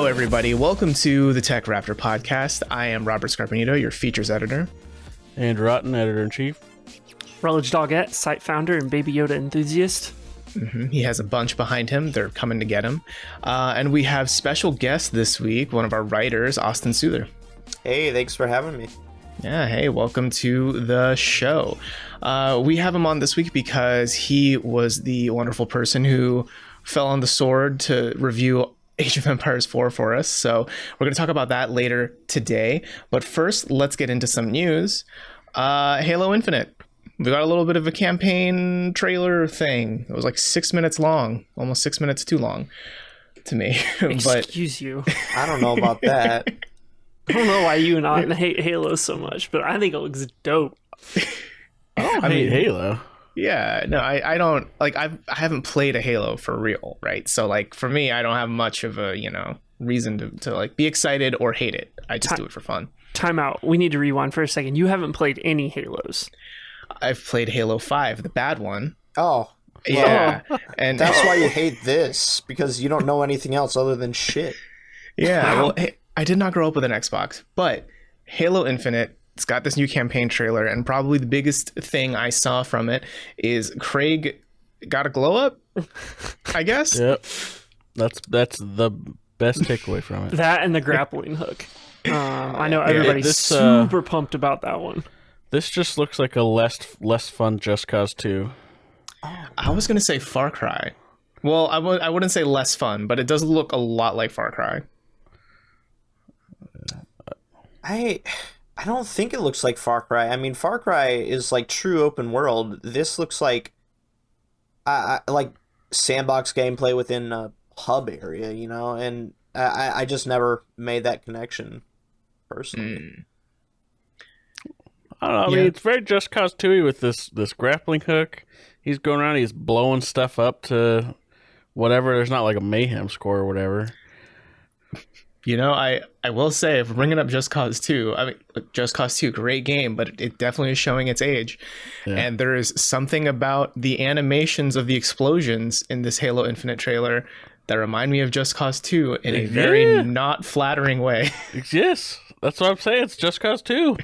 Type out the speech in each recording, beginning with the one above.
Hello, everybody. Welcome to the TechRaptor podcast. I am Robert Scarpanito, your features editor. And Rotten, editor-in-chief. Rutledge Doggett, site founder and Baby Yoda enthusiast. He has a bunch behind him. They're coming to get him. And we have special guest this week, one of our writers, Austin Souther. Hey, thanks for having me. Yeah, hey, welcome to the show. We have him on this week because he was the wonderful person who fell on the sword to review Age of Empires 4 for us. So we're going to talk about that later today. But first, let's get into some news. Halo Infinite. We got a little bit of a campaign trailer thing. It was like 6 minutes long, almost 6 minutes too long to me. Excuse you. I don't know about that. I don't know why you and I hate Halo so much, but I think it looks dope. I hate Halo. Yeah, no, I don't like. I haven't played a Halo for real, right? So like for me, I don't have much of a reason to like be excited or hate it. I just do it for fun. Time out. We need to rewind for a second. You haven't played any Halos. I've played Halo 5, the bad one. Oh, yeah, and that's why you hate this, because you don't know anything else other than shit. Yeah, well, hey, I did not grow up with an Xbox, but Halo Infinite, it's got this new campaign trailer, and probably the biggest thing I saw from it is Craig got a glow up, I guess. Yep. That's the best takeaway from it. That and the grappling hook. I know everybody's super pumped about that one. This just looks like a less fun Just Cause 2. I was going to say Far Cry. Well, I wouldn't say less fun, but it does look a lot like Far Cry. I don't think it looks like Far Cry. I mean, Far Cry is like true open world. This looks like like sandbox gameplay within a hub area, and I just never made that connection personally. I don't know. I mean, it's very Just Cause 2 with this grappling hook. He's going around, he's blowing stuff up to whatever. There's not like a mayhem score or whatever. I will say, if we're bringing up Just Cause 2, I mean, Just Cause 2, great game, but it definitely is showing its age. Yeah. And there is something about the animations of the explosions in this Halo Infinite trailer that remind me of Just Cause 2 in a very not flattering way. Yes, that's what I'm saying. It's Just Cause 2.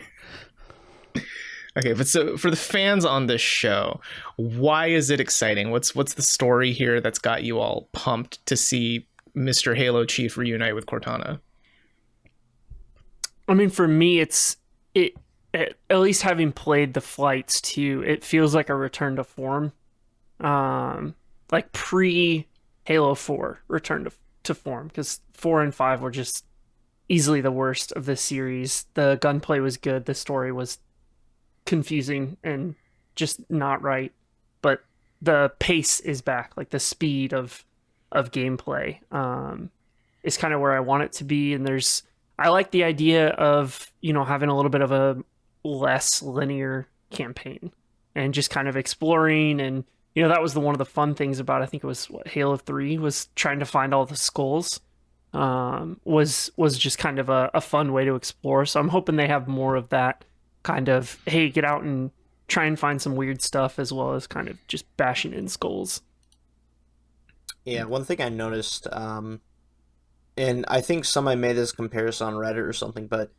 Okay, but so for the fans on this show, why is it exciting? What's the story here that's got you all pumped to see Mr. Halo Chief reunite with Cortana? I mean, for me, at least having played the flights too, it feels like a return to form, like pre Halo 4 return to form, because 4 and 5 were just easily the worst of the series. The gunplay was good, the story was confusing and just not right, but the pace is back, like the speed of gameplay is kind of where I want it to be. And I like the idea of having a little bit of a less linear campaign and just kind of exploring. And that was one of the fun things about, I think it was Halo 3 was trying to find all the skulls. Was just kind of a fun way to explore. So I'm hoping they have more of that kind of, hey, get out and try and find some weird stuff, as well as kind of just bashing in skulls. Yeah, one thing I noticed, and I think somebody made this comparison on Reddit or something, but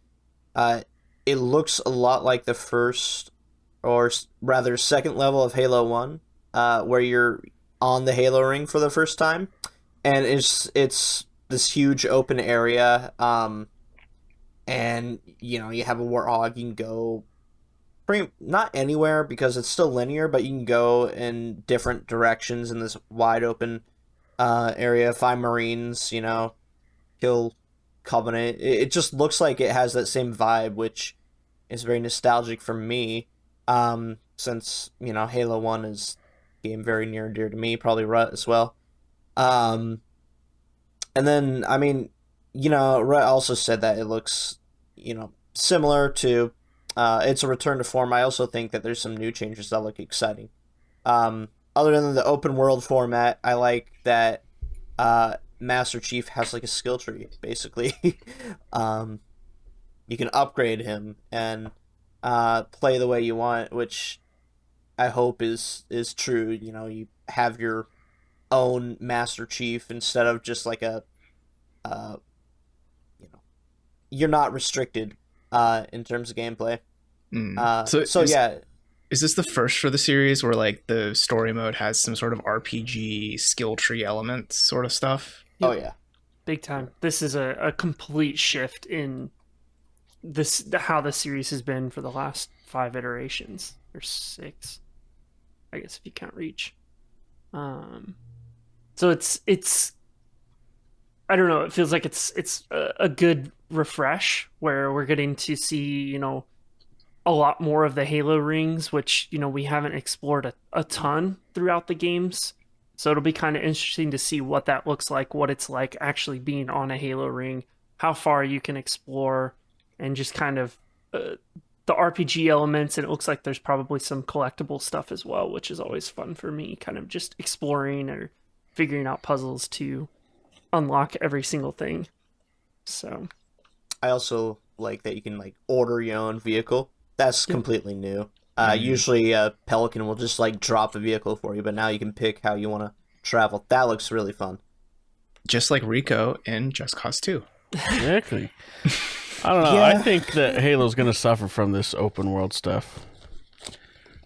it looks a lot like the first, or rather second level of Halo 1, where you're on the Halo ring for the first time, and it's this huge open area, and you have a warthog. You can go not anywhere because it's still linear, but you can go in different directions in this wide open area, find Marines, kill Covenant. It just looks like it has that same vibe, which is very nostalgic for me, since Halo 1 is a game very near and dear to me, probably Rut as well. And then, I mean, Rut also said that it looks, similar to, it's a return to form. I also think that there's some new changes that look exciting. Other than the open world format, I like that Master Chief has like a skill tree, basically. You can upgrade him and play the way you want, which I hope is true. You have your own Master Chief instead of just like a you're not restricted in terms of gameplay. Is this the first for the series where like the story mode has some sort of RPG skill tree element sort of stuff? Yep. Oh yeah, Big time. This is a complete shift in how the series has been for the last 5 iterations or 6, I guess, if you count Reach. So it's I don't know, it feels like it's a good refresh where we're getting to see, a lot more of the Halo rings, which, we haven't explored a ton throughout the games. So it'll be kind of interesting to see what that looks like, what it's like actually being on a Halo ring, how far you can explore, and just kind of the RPG elements. And it looks like there's probably some collectible stuff as well, which is always fun for me, kind of just exploring or figuring out puzzles to unlock every single thing. So I also like that you can like order your own vehicle. That's completely new. Usually Pelican will just like drop a vehicle for you, but now you can pick how you want to travel. That looks really fun. Just like Rico in Just Cause 2. Exactly. I don't know. Yeah. I think that Halo's going to suffer from this open world stuff.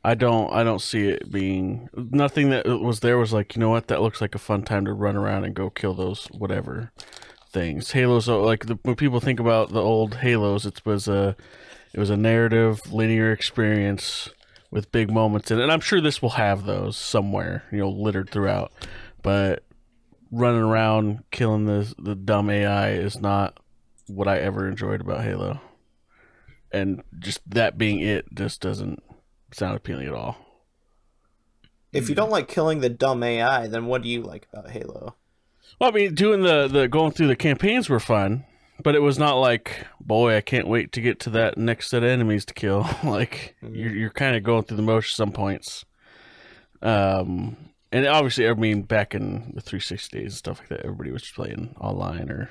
I don't see it being nothing that was there was like, you know what, that looks like a fun time to run around and go kill those whatever things. Halos, like when people think about the old Halos, it was a narrative linear experience with big moments in it. And I'm sure this will have those somewhere, littered throughout. But running around killing the dumb AI is not what I ever enjoyed about Halo. And just that being it just doesn't sound appealing at all. If you don't like killing the dumb AI, then what do you like about Halo? Well, I mean, doing the going through the campaigns were fun, but it was not like, boy, I can't wait to get to that next set of enemies to kill. Like you're kind of going through the motions some points. And obviously, I mean, back in the 360 days and stuff like that, everybody was playing online or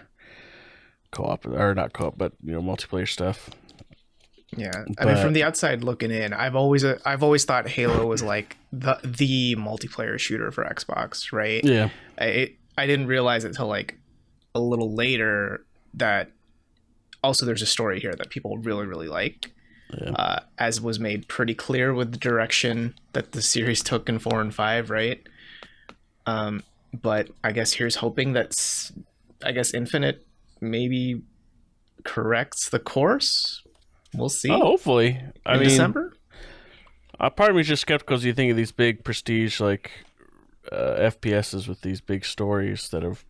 co-op, or not co-op, but multiplayer stuff. Yeah, I mean, from the outside looking in, I've always thought Halo was like the multiplayer shooter for Xbox, right? Yeah, I didn't realize it till like a little later that also there's a story here that people really really like, as was made pretty clear with the direction that the series took in 4 and 5, right? But I guess here's hoping that Infinite maybe corrects the course. We'll see. Oh, hopefully. In December? Part of me is just skeptical as you think of these big prestige like FPSs with these big stories that have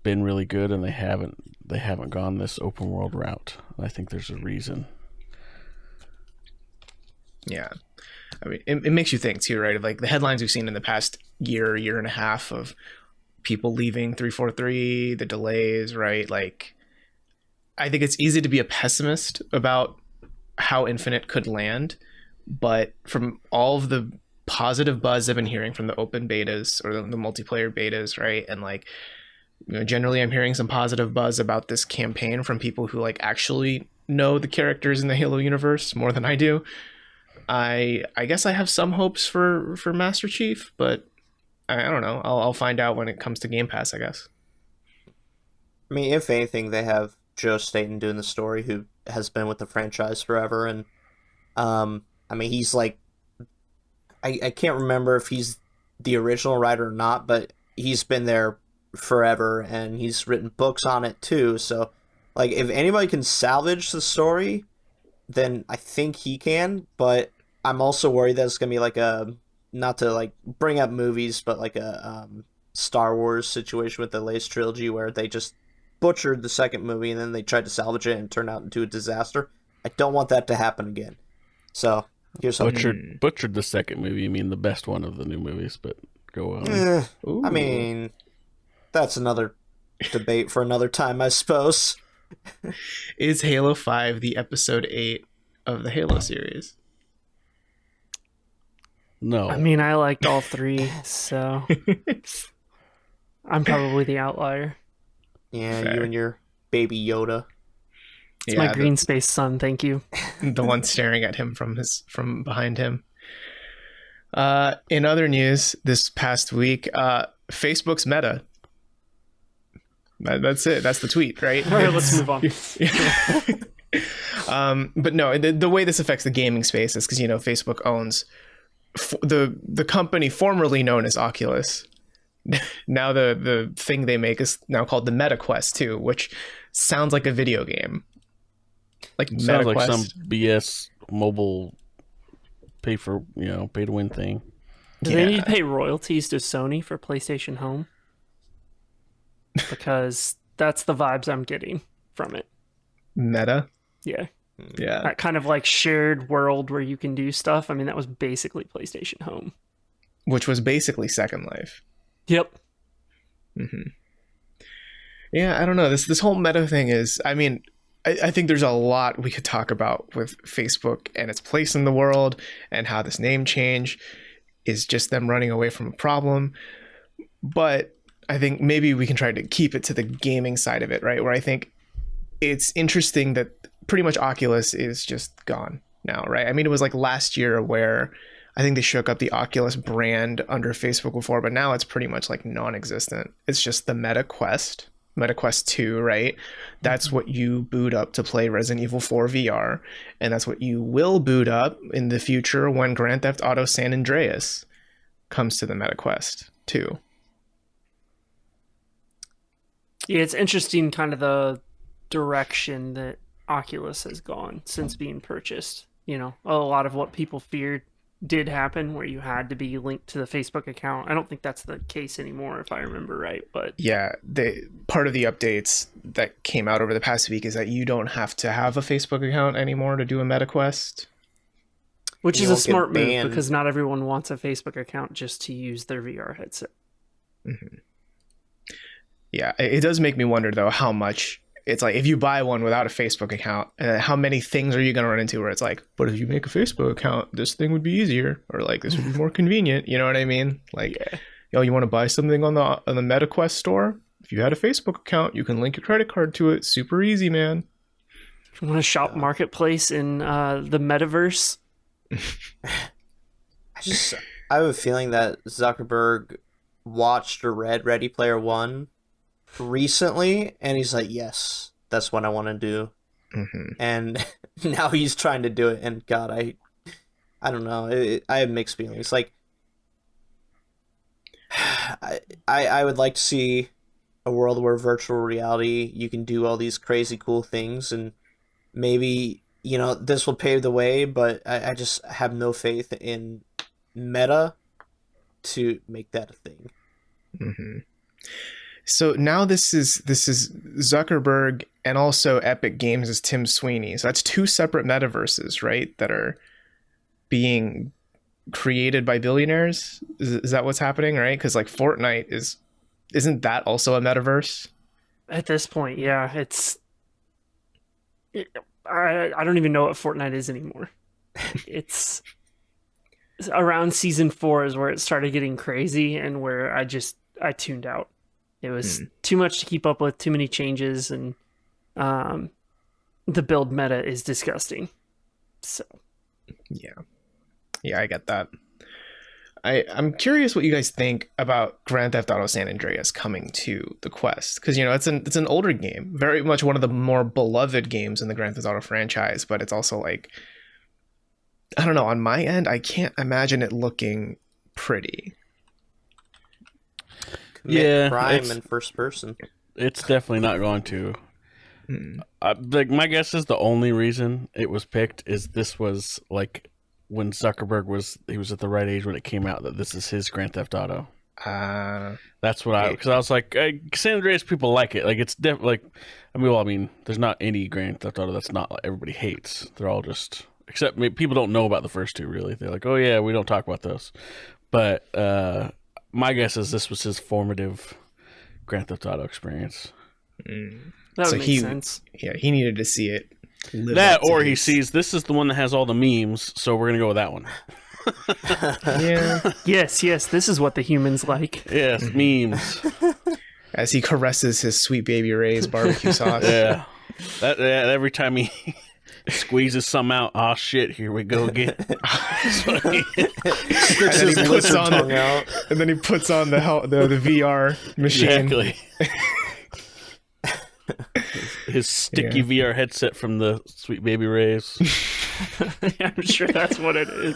been really good, and they haven't gone this open world route. I think there's a reason. Yeah, I mean, it makes you think too, right? Like the headlines we've seen in the past year and a half of people leaving 343, the delays, right? Like, I think it's easy to be a pessimist about how Infinite could land, but from all of the positive buzz I've been hearing from the open betas or the multiplayer betas, right? And like, generally I'm hearing some positive buzz about this campaign from people who like actually know the characters in the Halo universe more than I do. I guess I have some hopes for Master Chief, but I don't know. I'll find out when it comes to Game Pass, I guess. I mean, if anything, they have Joe Staten doing the story, who has been with the franchise forever, and I mean, he's like, I can't remember if he's the original writer or not, but he's been there forever, and he's written books on it too. So, like, if anybody can salvage the story, then I think he can. But I'm also worried that it's gonna be like a, not to like bring up movies, but like a Star Wars situation with the latest trilogy where they just butchered the second movie and then they tried to salvage it and it turned out into a disaster. I don't want that to happen again. So here's something. Butchered the second movie. You mean the best one of the new movies? But go on. I mean, that's another debate for another time, I suppose. Is Halo 5 the episode 8 of the Halo series? No. I mean, I liked all 3, so I'm probably the outlier. Yeah, Fair. You and your baby Yoda. It's my green space son, thank you. The one staring at him from behind him. In other news, this past week, Facebook's Meta That's it. That's the tweet, right? All right, let's move on. But no, the way this affects the gaming space is because Facebook owns the company formerly known as Oculus. Now the thing they make is now called the Meta Quest 2, which sounds like a video game. Like sounds like some BS mobile pay to win thing. Do they need to pay royalties to Sony for PlayStation Home? Because that's the vibes I'm getting from it. Meta? Yeah. Yeah. That kind of like shared world where you can do stuff. I mean, that was basically PlayStation Home. Which was basically Second Life. Yep. Mm-hmm. Yeah, I don't know. This whole Meta thing is, I mean, I think there's a lot we could talk about with Facebook and its place in the world and how this name change is just them running away from a problem. But I think maybe we can try to keep it to the gaming side of it, right? Where I think it's interesting that pretty much Oculus is just gone now, right? I mean, it was like last year where I think they shook up the Oculus brand under Facebook before, but now it's pretty much like non-existent. It's just the Meta Quest 2, right? That's what you boot up to play Resident Evil 4 VR, and that's what you will boot up in the future when Grand Theft Auto San Andreas comes to the Meta Quest 2. Yeah, it's interesting kind of the direction that Oculus has gone since being purchased. A lot of what people feared did happen, where you had to be linked to the Facebook account. I don't think that's the case anymore, if I remember right. But yeah, part of the updates that came out over the past week is that you don't have to have a Facebook account anymore to do a Meta Quest. Which is a smart move, because not everyone wants a Facebook account just to use their VR headset. Mm-hmm. Yeah, it does make me wonder, though, how much it's like if you buy one without a Facebook account, how many things are you going to run into where it's like, but if you make a Facebook account, this thing would be easier, or like this would be more convenient. You know what I mean? Like, you want to buy something on the Meta Quest store? If you had a Facebook account, you can link your credit card to it. Super easy, man. If you want to shop marketplace in the metaverse? I have a feeling that Zuckerberg watched or read Ready Player One recently, and he's like, yes, that's what I want to do. Mm-hmm. And now he's trying to do it, and God, I don't know. I have mixed feelings. Like, I would like to see a world where virtual reality, you can do all these crazy cool things, and maybe, this will pave the way, but I just have no faith in Meta to make that a thing. Mm-hmm. So now this is Zuckerberg and also Epic Games is Tim Sweeney. So that's two separate metaverses, right? That are being created by billionaires. Is that what's happening, right? Because like Fortnite isn't that also a metaverse? At this point, yeah, I don't even know what Fortnite is anymore. It's around season 4 is where it started getting crazy, and where I tuned out. It was too much to keep up with, too many changes, and the build meta is disgusting. So, yeah, I get that. I'm curious what you guys think about Grand Theft Auto San Andreas coming to the Quest, because it's an older game, very much one of the more beloved games in the Grand Theft Auto franchise, but it's also like, I don't know, on my end, I can't imagine it looking pretty. Crime in first person. It's definitely not going to. My guess is the only reason it was picked is this was like when Zuckerberg was at the right age when it came out that this is his Grand Theft Auto. That's what because I was like, San Andreas people like it. Like it's definitely like, there's not any Grand Theft Auto that's not like everybody hates. They're all just except people don't know about the first two really. They're like, oh yeah, we don't talk about those. But my guess is this was his formative Grand Theft Auto experience. That would make sense. Yeah, he needed to see it. That, or he sees this is the one that has all the memes, so we're gonna go with that one. Yeah. Yes, this is what the humans like. Yes, memes. As he caresses his sweet baby Ray's barbecue sauce. Yeah. Every time he squeezes some out, oh shit, here we go again. And then he puts on the VR machine. Exactly. His sticky VR headset from the Sweet Baby Rays. I'm sure that's what it is.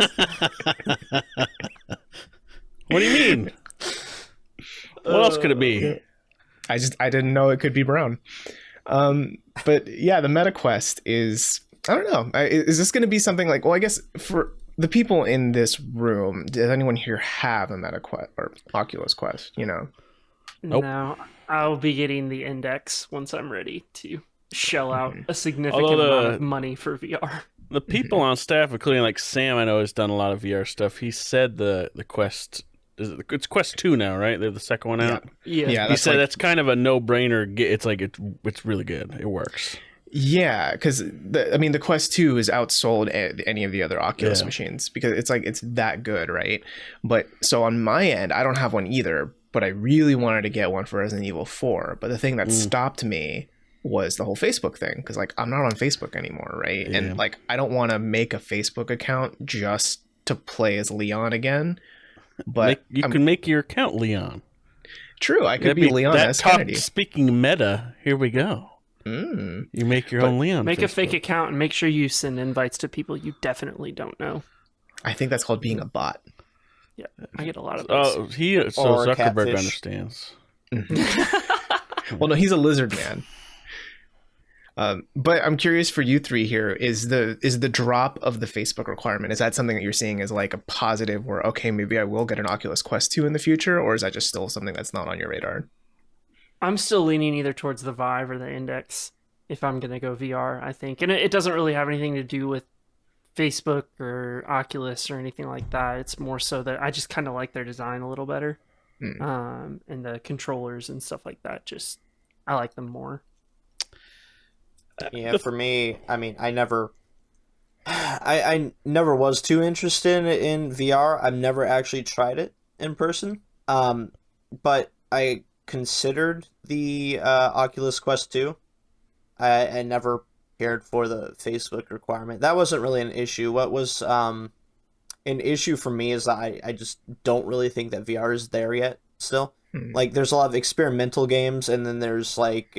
What do you mean? What else could it be? I didn't know it could be brown. But yeah, the Meta Quest is, I don't know. Is this going to be something like, well, I guess for the people in this room, does anyone here have a Meta Quest or Oculus Quest, you know? Nope. No, I'll be getting the Index once I'm ready to shell out a significant Although amount of money for VR. The people on staff, including like Sam, I know has done a lot of VR stuff. He said the Quest, it's Quest 2 now, right? They're the second one out. Yeah. He said that's kind of a no-brainer. It's like it's really good. It works. Yeah, because the Quest 2 is outsold any of the other Oculus machines because it's that good, right? But so on my end, I don't have one either, but I really wanted to get one for Resident Evil 4. But the thing that stopped me was the whole Facebook thing, because like I'm not on Facebook anymore, right? Yeah. And like I don't want to make a Facebook account just to play as Leon again. But you can make your account Leon. True, I could be Leon S. Kennedy. Speaking meta, here we go. You make your own Leon. Make Facebook. a fake account and make sure you send invites to people you definitely don't know. I think that's called being a bot. Yeah, I get a lot of those. Oh, Or Zuckerberg catfish. understands. Well, no, he's a lizard man. But I'm curious for you three here, is the drop of the Facebook requirement, is that something that you're seeing as like a positive where, okay, maybe I will get an Oculus Quest 2 in the future, or is that just still something that's not on your radar? I'm still leaning either towards the Vive or the Index if I'm going to go VR, I think. And it doesn't really have anything to do with Facebook or Oculus or anything like that. It's more so that I just kind of like their design a little better. And the controllers and stuff like that, I like them more. Yeah, for me, I mean, I never was too interested in VR. I've never actually tried it in person. But I considered the Oculus Quest 2. I never cared for the Facebook requirement. That wasn't really an issue. What was an issue for me is that I just don't really think that VR is there yet still. Like, there's a lot of experimental games, and then there's, like,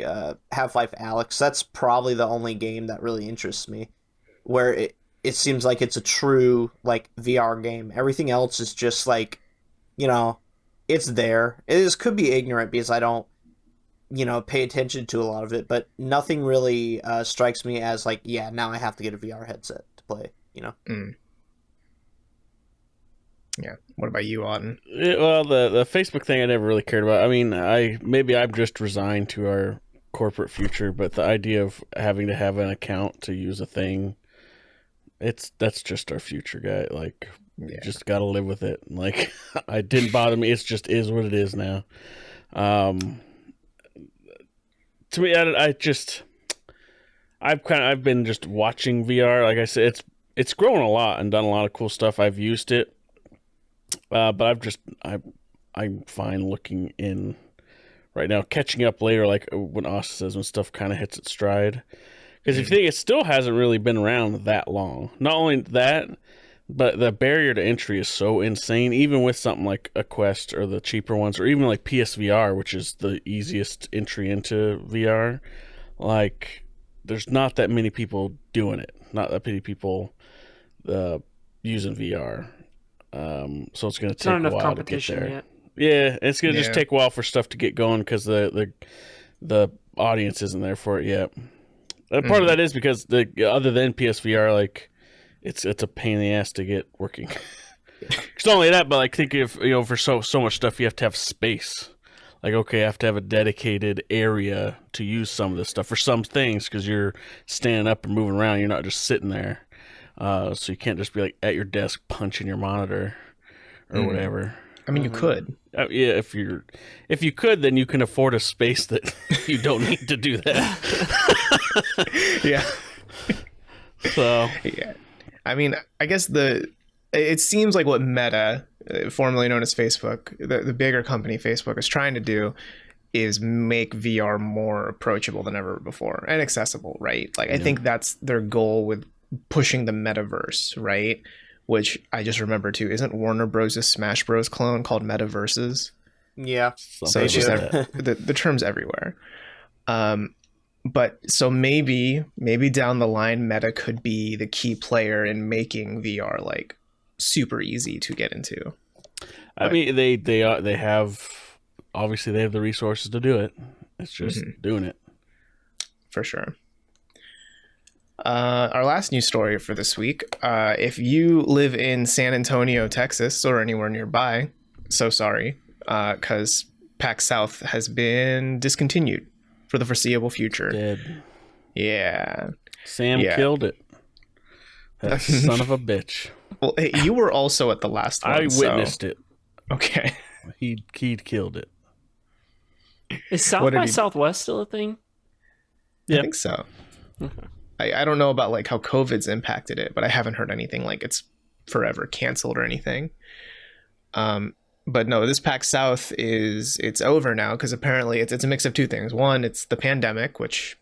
Half-Life Alyx. That's probably the only game that really interests me, where it seems like it's a true, like, VR game. Everything else is just, like, you know, it's there. Could be ignorant because I don't, pay attention to a lot of it, but nothing really strikes me as, like, yeah, now I have to get a VR headset to play, Yeah. What about you, Auden? Well, the Facebook thing I never really cared about. I mean, maybe I'm just resigned to our corporate future, but the idea of having to have an account to use a thing, that's just our future, guy. Like, you just got to live with it. Like, it didn't bother me. It's just is what it is now. To me, I've been just watching VR. Like I said, it's grown a lot and done a lot of cool stuff. I've used it. But I'm fine looking in right now, catching up later, like when Austin says, when stuff kind of hits its stride. Because if you think, it still hasn't really been around that long. Not only that, but the barrier to entry is so insane, even with something like a Quest or the cheaper ones, or even like PSVR, which is the easiest entry into VR. Like, there's not that many people doing it. Not that many people using VR. So it's going to take a while to get there. Yet. Yeah, it's going to just take a while for stuff to get going because the audience isn't there for it yet. Part of that is because other than PSVR, like it's a pain in the ass to get working. It's not only that, but like think if for so much stuff you have to have space. Like, okay, I have to have a dedicated area to use some of this stuff for some things because you're standing up and moving around. You're not just sitting there. So you can't just be like at your desk punching your monitor or whatever. I mean, you could. Yeah, if you could, then you can afford a space that you don't need to do that. Yeah. So yeah, I mean, I guess it seems like what Meta, formerly known as Facebook, the bigger company Facebook, is trying to do is make VR more approachable than ever before and accessible, right? Like, I think that's their goal with pushing the metaverse, right? Which I just remember too, isn't Warner Bros. Smash Bros. Clone called Metaverses? Yeah. So it's just the term's everywhere. But so maybe down the line, Meta could be the key player in making VR like super easy to get into. I mean, they have, obviously they have the resources to do it. It's just doing it. For sure. Our last news story for this week. If you live in San Antonio, Texas, or anywhere nearby, so sorry, because PAX South has been discontinued for the foreseeable future. Dead. Yeah. Sam killed it. That son of a bitch. Well, hey, you were also at the last one. I witnessed it. Okay. He killed it. Is South by Southwest still a thing? Yeah. I think so. Okay. I don't know about like how COVID's impacted it, but I haven't heard anything like it's forever canceled or anything. But no, this PAX South it's over now because apparently it's a mix of two things. One, it's the pandemic, which,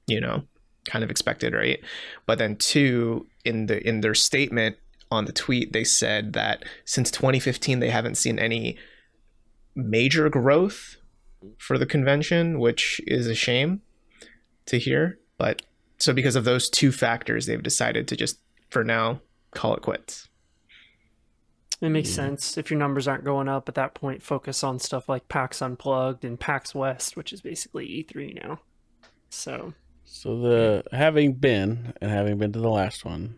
you know, kind of expected, right? But then two, in their statement on the tweet, they said that since 2015 they haven't seen any major growth for the convention, which is a shame to hear. But so because of those two factors, they've decided to just, for now, call it quits. It makes sense. If your numbers aren't going up at that point, focus on stuff like PAX Unplugged and PAX West, which is basically E3 now. So having been to the last one,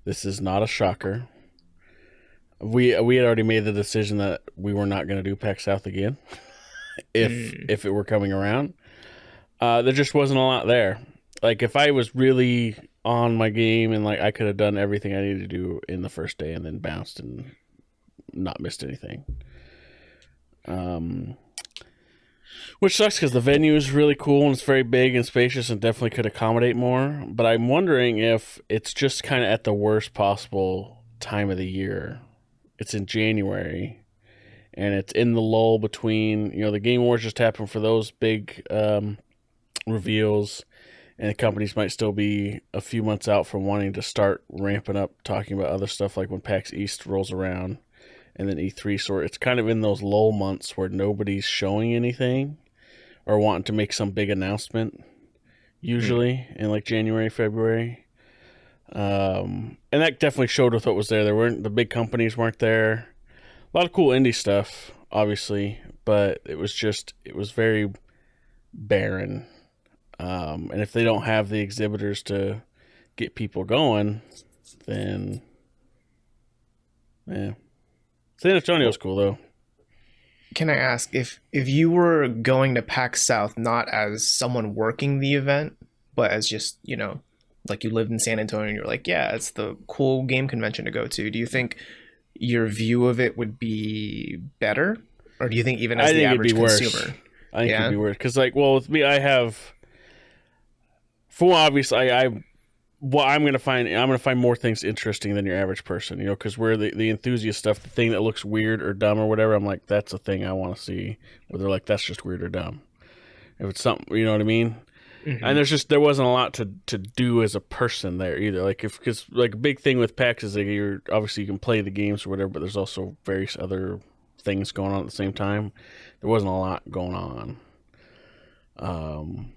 this is not a shocker. We had already made the decision that we were not going to do PAX South again if it were coming around. There just wasn't a lot there. Like if I was really on my game and like I could have done everything I needed to do in the first day and then bounced and not missed anything. Which sucks because the venue is really cool and it's very big and spacious and definitely could accommodate more. But I'm wondering if it's just kind of at the worst possible time of the year. It's in January and it's in the lull between, you know, the Game Awards just happened for those big reveals. And the companies might still be a few months out from wanting to start ramping up, talking about other stuff like when PAX East rolls around and then E3. So it's kind of in those lull months where nobody's showing anything or wanting to make some big announcement, usually in like January, February. And that definitely showed with what was there. The big companies weren't there. A lot of cool indie stuff, obviously, but it was very barren. And if they don't have the exhibitors to get people going, then yeah. San Antonio's cool though. Can I ask if you were going to PAX South not as someone working the event, but as just, you know, like you lived in San Antonio and you're like, yeah, it's the cool game convention to go to. Do you think your view of it would be better? Or do you think even as the average consumer? I think it'd be worse. Because like, well, with me, I have... For obvious, I'm gonna find more things interesting than your average person, you know, because we're the enthusiast stuff, the thing that looks weird or dumb or whatever. I'm like, that's a thing I want to see. Where they're like, that's just weird or dumb. If it's something, you know what I mean. Mm-hmm. And there wasn't a lot to do as a person there either. Like because like a big thing with PAX is like you can play the games or whatever, but there's also various other things going on at the same time. There wasn't a lot going on,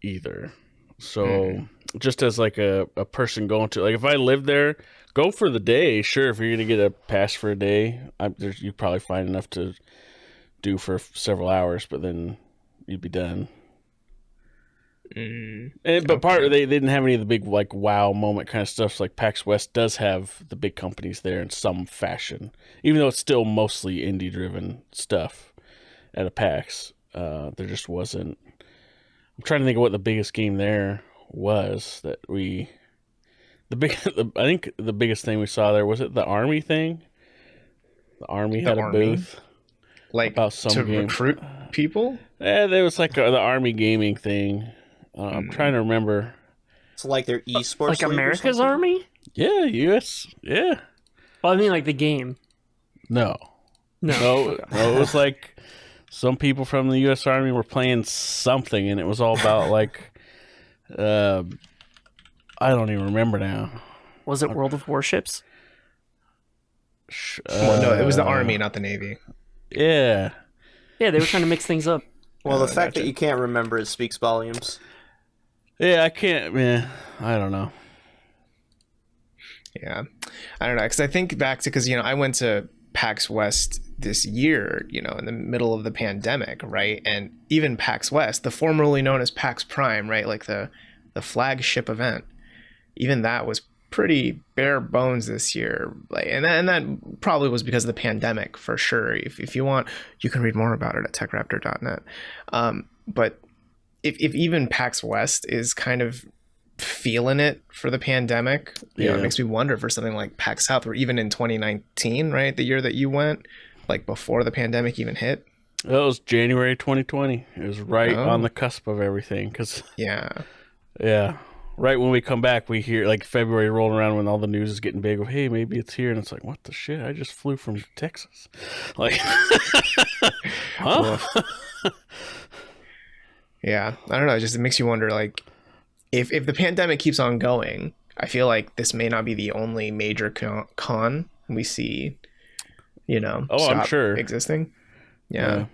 either. So just as like a person going to, like if I lived there, go for the day. Sure, if you're going to get a pass for a day, you probably find enough to do for several hours, but then you'd be done. But they didn't have any of the big like wow moment kind of stuff. So like PAX West does have the big companies there in some fashion, even though it's still mostly indie driven stuff at a PAX. There just wasn't. I'm trying to think of what the biggest game there was that I think the biggest thing we saw there, was it the Army thing? The Army had a booth. Like about some to game. Recruit people? Yeah, there was like the Army gaming thing. I'm trying to remember. It's like their esports, like America's Army. Yeah, U.S. Yeah. Well, I mean, like the game. No. It was like some people from the U.S. Army were playing something, and it was all about like, I don't even remember now. Was it World of Warships? Well, no, it was the Army, not the Navy. Yeah. Yeah, they were trying to mix things up. Well, the fact that you can't remember it speaks volumes. Yeah, I can't. Man, I don't know. Yeah, I don't know, because I think back to, because I went to PAX West this year, in the middle of the pandemic, right? And even PAX West, the formerly known as PAX Prime, right, like the flagship event, even that was pretty bare bones this year. Like, and that probably was because of the pandemic, for sure. If you want, you can read more about it at techraptor.net. But if even PAX West is kind of feeling it for the pandemic, it makes me wonder for something like PAX South, or even in 2019, right, the year that you went, like before the pandemic even hit. It was January 2020. It was right on the cusp of everything. Cause right when we come back, we hear like February rolling around when all the news is getting big of, hey, maybe it's here, and it's like, what the shit? I just flew from Texas. Like, huh? Yeah, I don't know. It makes you wonder, like, if the pandemic keeps on going, I feel like this may not be the only major con we see, I'm sure existing. Yeah.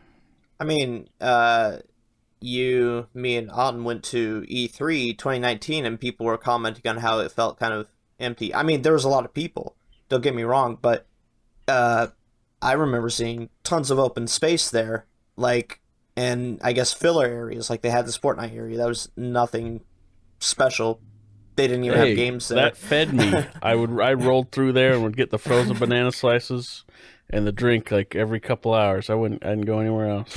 I mean, me and Auden went to E3 2019, and people were commenting on how it felt kind of empty. I mean, there was a lot of people, don't get me wrong, but I remember seeing tons of open space there, like, and I guess filler areas, like they had the Sport Night area. That was nothing special. They didn't even have games there. That fed me. I rolled through there and would get the frozen banana slices and the drink like every couple hours. I didn't go anywhere else.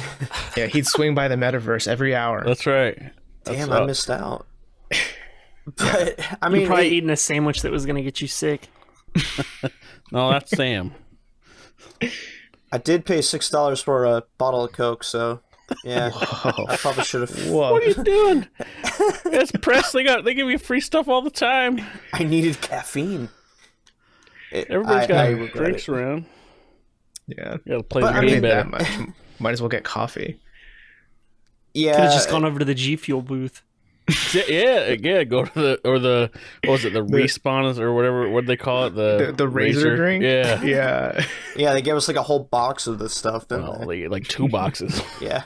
Yeah, he'd swing by the metaverse every hour. That's right. Damn, I missed out. But I mean, you're probably eating a sandwich that was going to get you sick. No, that's Sam. I did pay $6 for a bottle of Coke, so yeah. Whoa. I probably should have. What are you doing? It's press. They give you free stuff all the time. I needed caffeine. Everybody's got drinks around. Yeah, you gotta play the game better. That much. Might as well get coffee. Yeah, could have just gone over to the G Fuel booth. Yeah. Go to the what was it, the Respawn or whatever? What did they call it? The razor drink. Yeah. They gave us like a whole box of this stuff. Didn't they? Like 2 boxes. Yeah.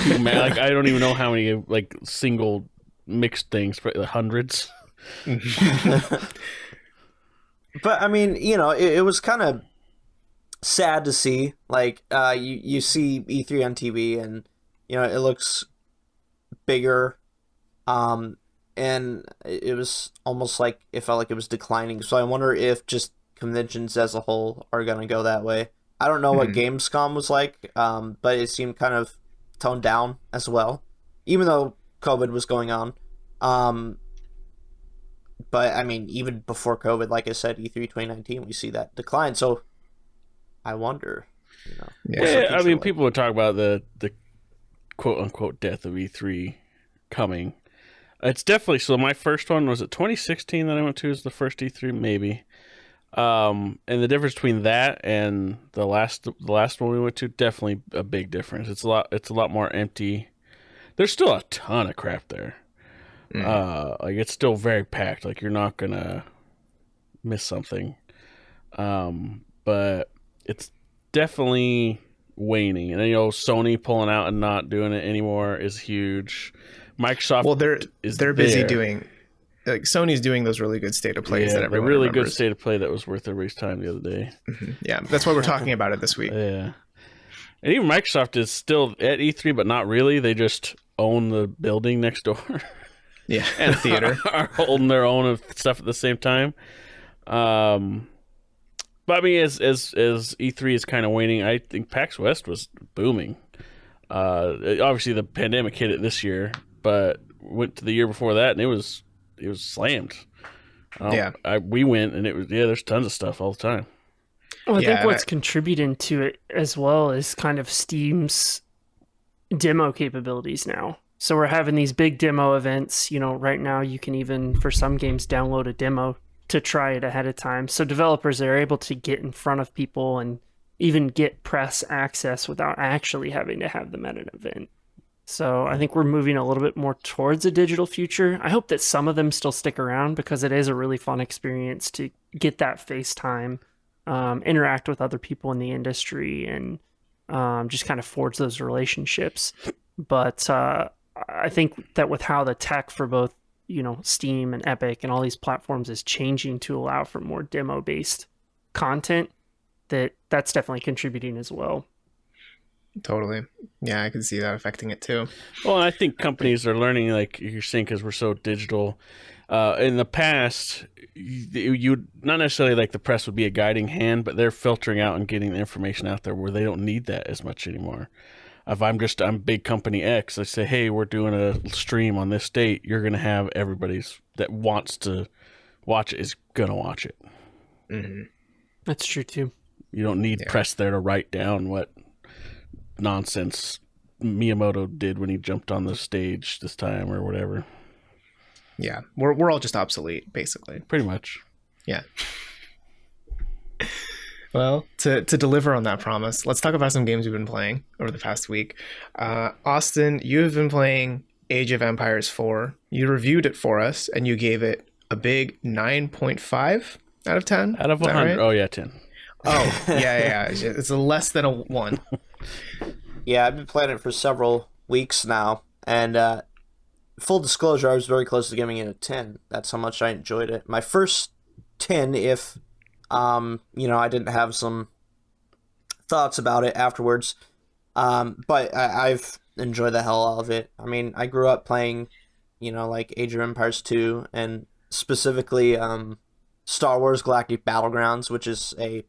Man, like I don't even know how many like single mixed things, but hundreds. But I mean, it was kind of sad to see. Like, you see E3 on TV, and it looks bigger. And it was almost like it felt like it was declining. So I wonder if just conventions as a whole are gonna go that way. I don't know what Gamescom was like, but it seemed kind of toned down as well, even though COVID was going on. But I mean, even before COVID, like I said, E3 2019, we see that decline. So I wonder, Yeah, I mean, people would talk about the quote unquote death of E3 coming. It's definitely so. My first one was it 2016 that I went to is the first E3, maybe. And the difference between that and the last one we went to, definitely a big difference. It's a lot more empty. There's still a ton of crap there. Like it's still very packed. Like you're not gonna miss something. But it's definitely waning. And Sony pulling out and not doing it anymore is huge. Microsoft, well, they're busy doing, like, Sony's doing those really good state of plays that everyone really remembers. good state of play that was worth everybody's time the other day. Yeah, that's why we're talking about it this week. Yeah, and even Microsoft is still at E3, but not really. They just own the building next door. Yeah, and theater are holding their own stuff at the same time. But I mean, as E3 is kind of waning, I think PAX West was booming. Obviously, the pandemic hit it this year, but went to the year before that, and it was slammed. We went, and it was there's tons of stuff all the time. Well, I think what's contributing to it as well is kind of Steam's demo capabilities now. So we're having these big demo events. Right now you can even, for some games, download a demo to try it ahead of time. So developers are able to get in front of people and even get press access without actually having to have them at an event. So I think we're moving a little bit more towards a digital future. I hope that some of them still stick around because it is a really fun experience to get that FaceTime, interact with other people in the industry, and just kind of forge those relationships. But I think that with how the tech for both Steam and Epic and all these platforms is changing to allow for more demo based content, that's definitely contributing as well. Totally. Yeah, I can see that affecting it too. Well, I think companies are learning, like you're saying, because we're so digital. In the past, you not necessarily like the press would be a guiding hand, but they're filtering out and getting the information out there where they don't need that as much anymore. If I'm big company X, I say, hey, we're doing a stream on this date. You're going to have everybody's that wants to watch it is going to watch it. Mm-hmm. That's true too. You don't need press there to write down what nonsense Miyamoto did when he jumped on the stage this time or whatever. Yeah, we're all just obsolete, basically. Pretty much. Yeah. Well, to deliver on that promise, let's talk about some games we've been playing over the past week. Austin, you have been playing Age of Empires 4. You reviewed it for us, and you gave it a big 9.5 out of 10. Out of 100. Right? Oh, yeah, 10. Oh, yeah. It's a less than a 1. Yeah, I've been playing it for several weeks now, and full disclosure, I was very close to giving it a 10. That's how much I enjoyed it. My first 10, if I didn't have some thoughts about it afterwards, but I've enjoyed the hell out of it. I mean, I grew up playing, like Age of Empires 2, and specifically Star Wars Galactic Battlegrounds, which is a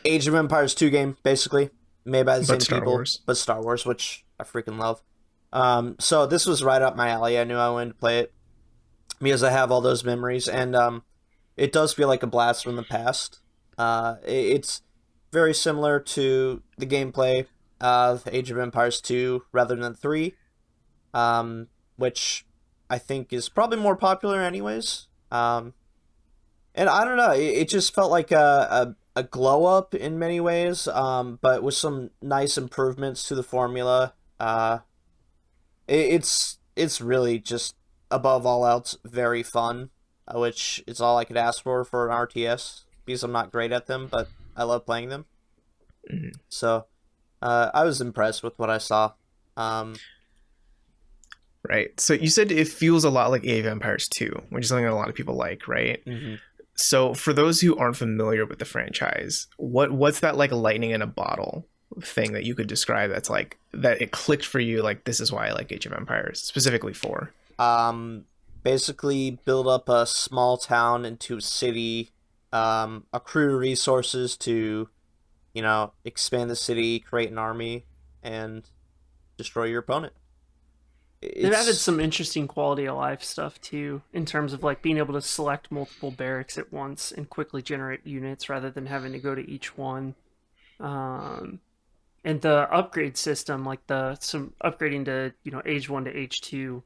Age of Empires 2 game, basically, made by the same people, but Star Wars, which I freaking love. So this was right up my alley. I knew I wanted to play it because I have all those memories, and it does feel like a blast from the past. It's very similar to the gameplay of Age of Empires 2 rather than 3, which I think is probably more popular anyways. And I don't know, it just felt like a glow up in many ways, but with some nice improvements to the formula. It's really just, above all else, very fun, which is all I could ask for an RTS, because I'm not great at them, but I love playing them. Mm-hmm. So I was impressed with what I saw. Right. So you said it feels a lot like Age of Empires 2, which is something that a lot of people like, right? Mm-hmm. So for those who aren't familiar with the franchise, what's that like lightning in a bottle thing that you could describe that's like that it clicked for you, like this is why I like Age of Empires, specifically 4? Basically build up a small town into a city, accrue resources to, expand the city, create an army, and destroy your opponent. They've added some interesting quality of life stuff too, in terms of like being able to select multiple barracks at once and quickly generate units rather than having to go to each one. And the upgrade system, like some upgrading to Age 1 to Age 2,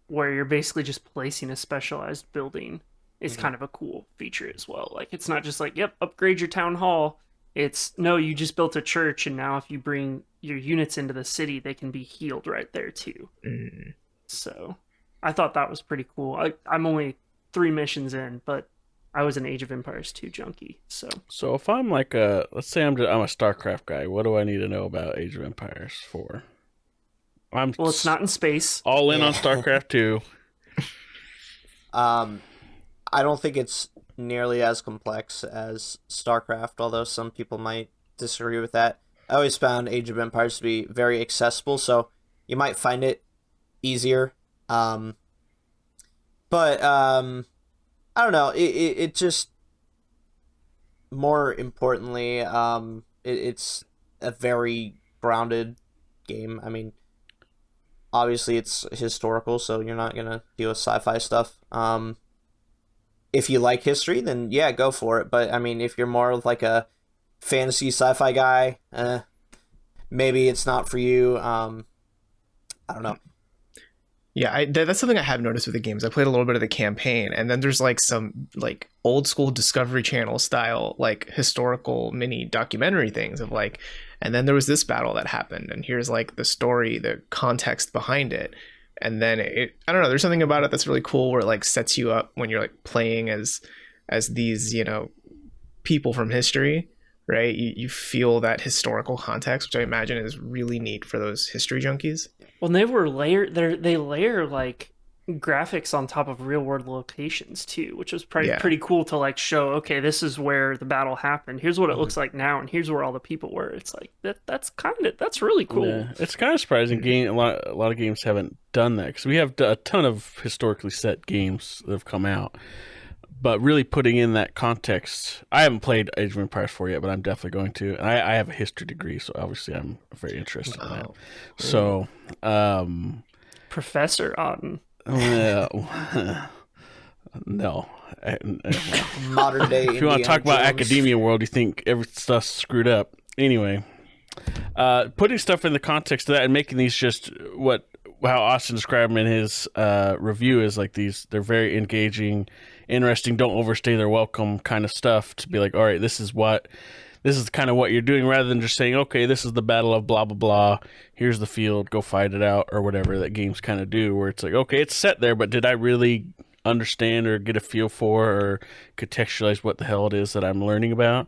where you're basically just placing a specialized building, is kind of a cool feature as well. Like it's not just like, yep, upgrade your town hall. It's no, you just built a church, and now if you bring your units into the city, they can be healed right there too. Mm. So I thought that was pretty cool. I'm only 3 missions in, but I was an Age of Empires 2 junkie. So if I'm like let's say I'm a StarCraft guy, what do I need to know about Age of Empires 4? Well, it's not in space. All in on StarCraft 2. I don't think it's nearly as complex as StarCraft, although some people might disagree with that. I always found Age of Empires to be very accessible, so you might find it easier. But I don't know. It just, more importantly, it's a very grounded game. I mean, obviously it's historical, so you're not gonna deal with sci-fi stuff. If you like history, then yeah, go for it. But I mean, if you're more of like a fantasy sci-fi guy, maybe it's not for you. I don't know. Yeah, that's something I have noticed with the games. I played a little bit of the campaign, and then there's like some like old school Discovery Channel style like historical mini documentary things of like, and then there was this battle that happened, and here's like the story, the context behind it. And then I don't know, there's something about it that's really cool where it like sets you up when you're like playing as these, people from history, right? You feel that historical context, which I imagine is really neat for those history junkies. Well, they layer like graphics on top of real world locations too, which was pretty Yeah. pretty cool to like show. Okay, this is where the battle happened. Here's what it looks like now, and here's where all the people were. It's like that's really cool. Yeah, it's kind of surprising. A lot of games haven't done that because we have a ton of historically set games that have come out. But really putting in that context, I haven't played Age of Empires 4 yet, but I'm definitely going to. And I have a history degree, so obviously I'm very interested in that. So, Professor Otten. well, no. Modern day. If you want to talk about academia world, you think every stuff's screwed up. Anyway, putting stuff in the context of that and making these just how Austin described them in his review is like these. They're very engaging, interesting, don't overstay their welcome kind of stuff to be like, all right, this is kind of what you're doing, rather than just saying, okay, this is the battle of blah blah blah, here's the field, go fight it out, or whatever that games kind of do, where it's like, okay, it's set there, but did I really understand or get a feel for or contextualize what the hell it is that I'm learning about?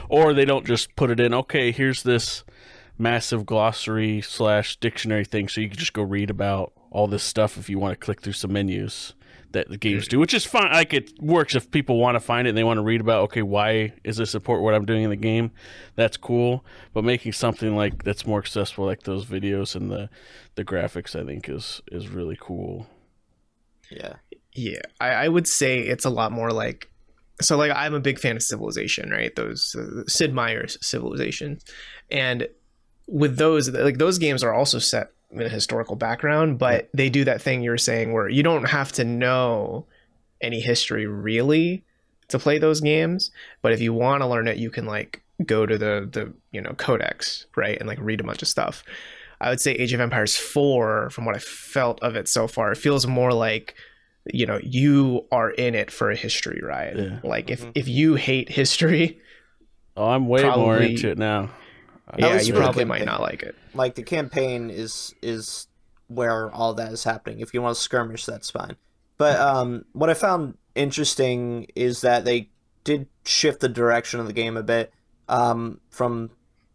Or they don't just put it in, okay, here's this massive glossary / dictionary thing, so you can just go read about all this stuff if you want to click through some menus that the games do, which is fine. Like, it works if people want to find it and they want to read about, okay, why is this support what I'm doing in the game? That's cool. But making something like that's more accessible, like those videos and the graphics, I think is really cool. Yeah. Yeah, I would say it's a lot more like, so like I'm a big fan of Civilization, right? Those Sid Meier's Civilization, and with those, like, those games are also set in a historical background, but they do that thing you're saying where you don't have to know any history really to play those games, but if you want to learn it, you can like go to the codex, right, and like read a bunch of stuff. I would say Age of Empires 4, from what I felt of it so far, it feels more like, you are in it for a history ride. Yeah. Like if you hate history, I'm way more into it now. Yeah, least you for the probably might campaign. not like it. Like, the campaign is where all that is happening. If you want to skirmish, that's fine. But what I found interesting is that they did shift the direction of the game a bit from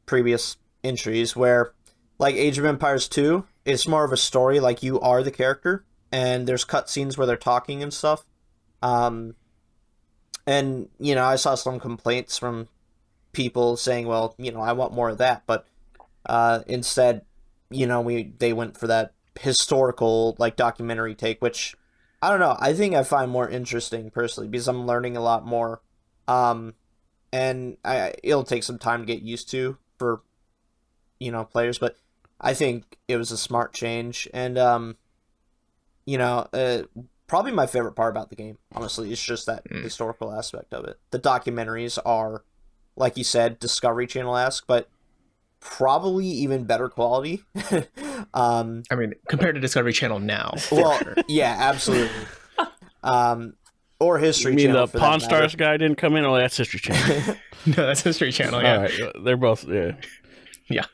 previous entries, where, like, Age of Empires 2, it's more of a story, like you are the character, and there's cutscenes where they're talking and stuff. And, I saw some complaints from people saying, well, I want more of that, but instead, they went for that historical, like, documentary take, which, I don't know, I think I find more interesting personally, because I'm learning a lot more, and it'll take some time to get used to for players, but I think it was a smart change. And probably my favorite part about the game, honestly, is just that historical aspect of it. The documentaries are, like you said, Discovery Channel-esque, but probably even better quality. I mean, compared to Discovery Channel now. Well, yeah, absolutely. Or History You mean Channel. the Pawn Stars guy didn't come in? Oh, that's History Channel. No, that's History Channel. Yeah. All right, they're both, yeah. Yeah.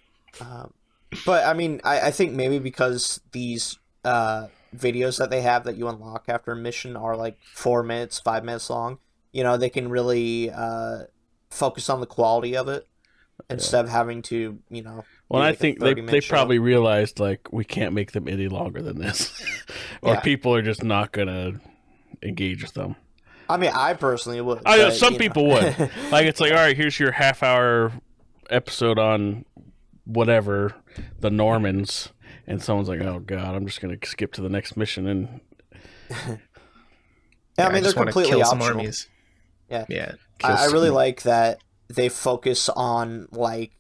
But I mean, I think maybe because these videos that they have that you unlock after a mission are like 4 minutes, 5 minutes long, they can really focus on the quality of it instead of having to, Well, I think they show. probably realized, like, we can't make them any longer than this, or people are just not gonna engage with them. I mean, I personally would. I know but, some people would. Like, it's like, all right, here's your half-hour episode on whatever, the Normans, and someone's like, oh god, I'm just gonna skip to the next mission. And I mean, they're just wanna completely kill some optional. armies. Yeah. Yeah. I really like that they focus on, like,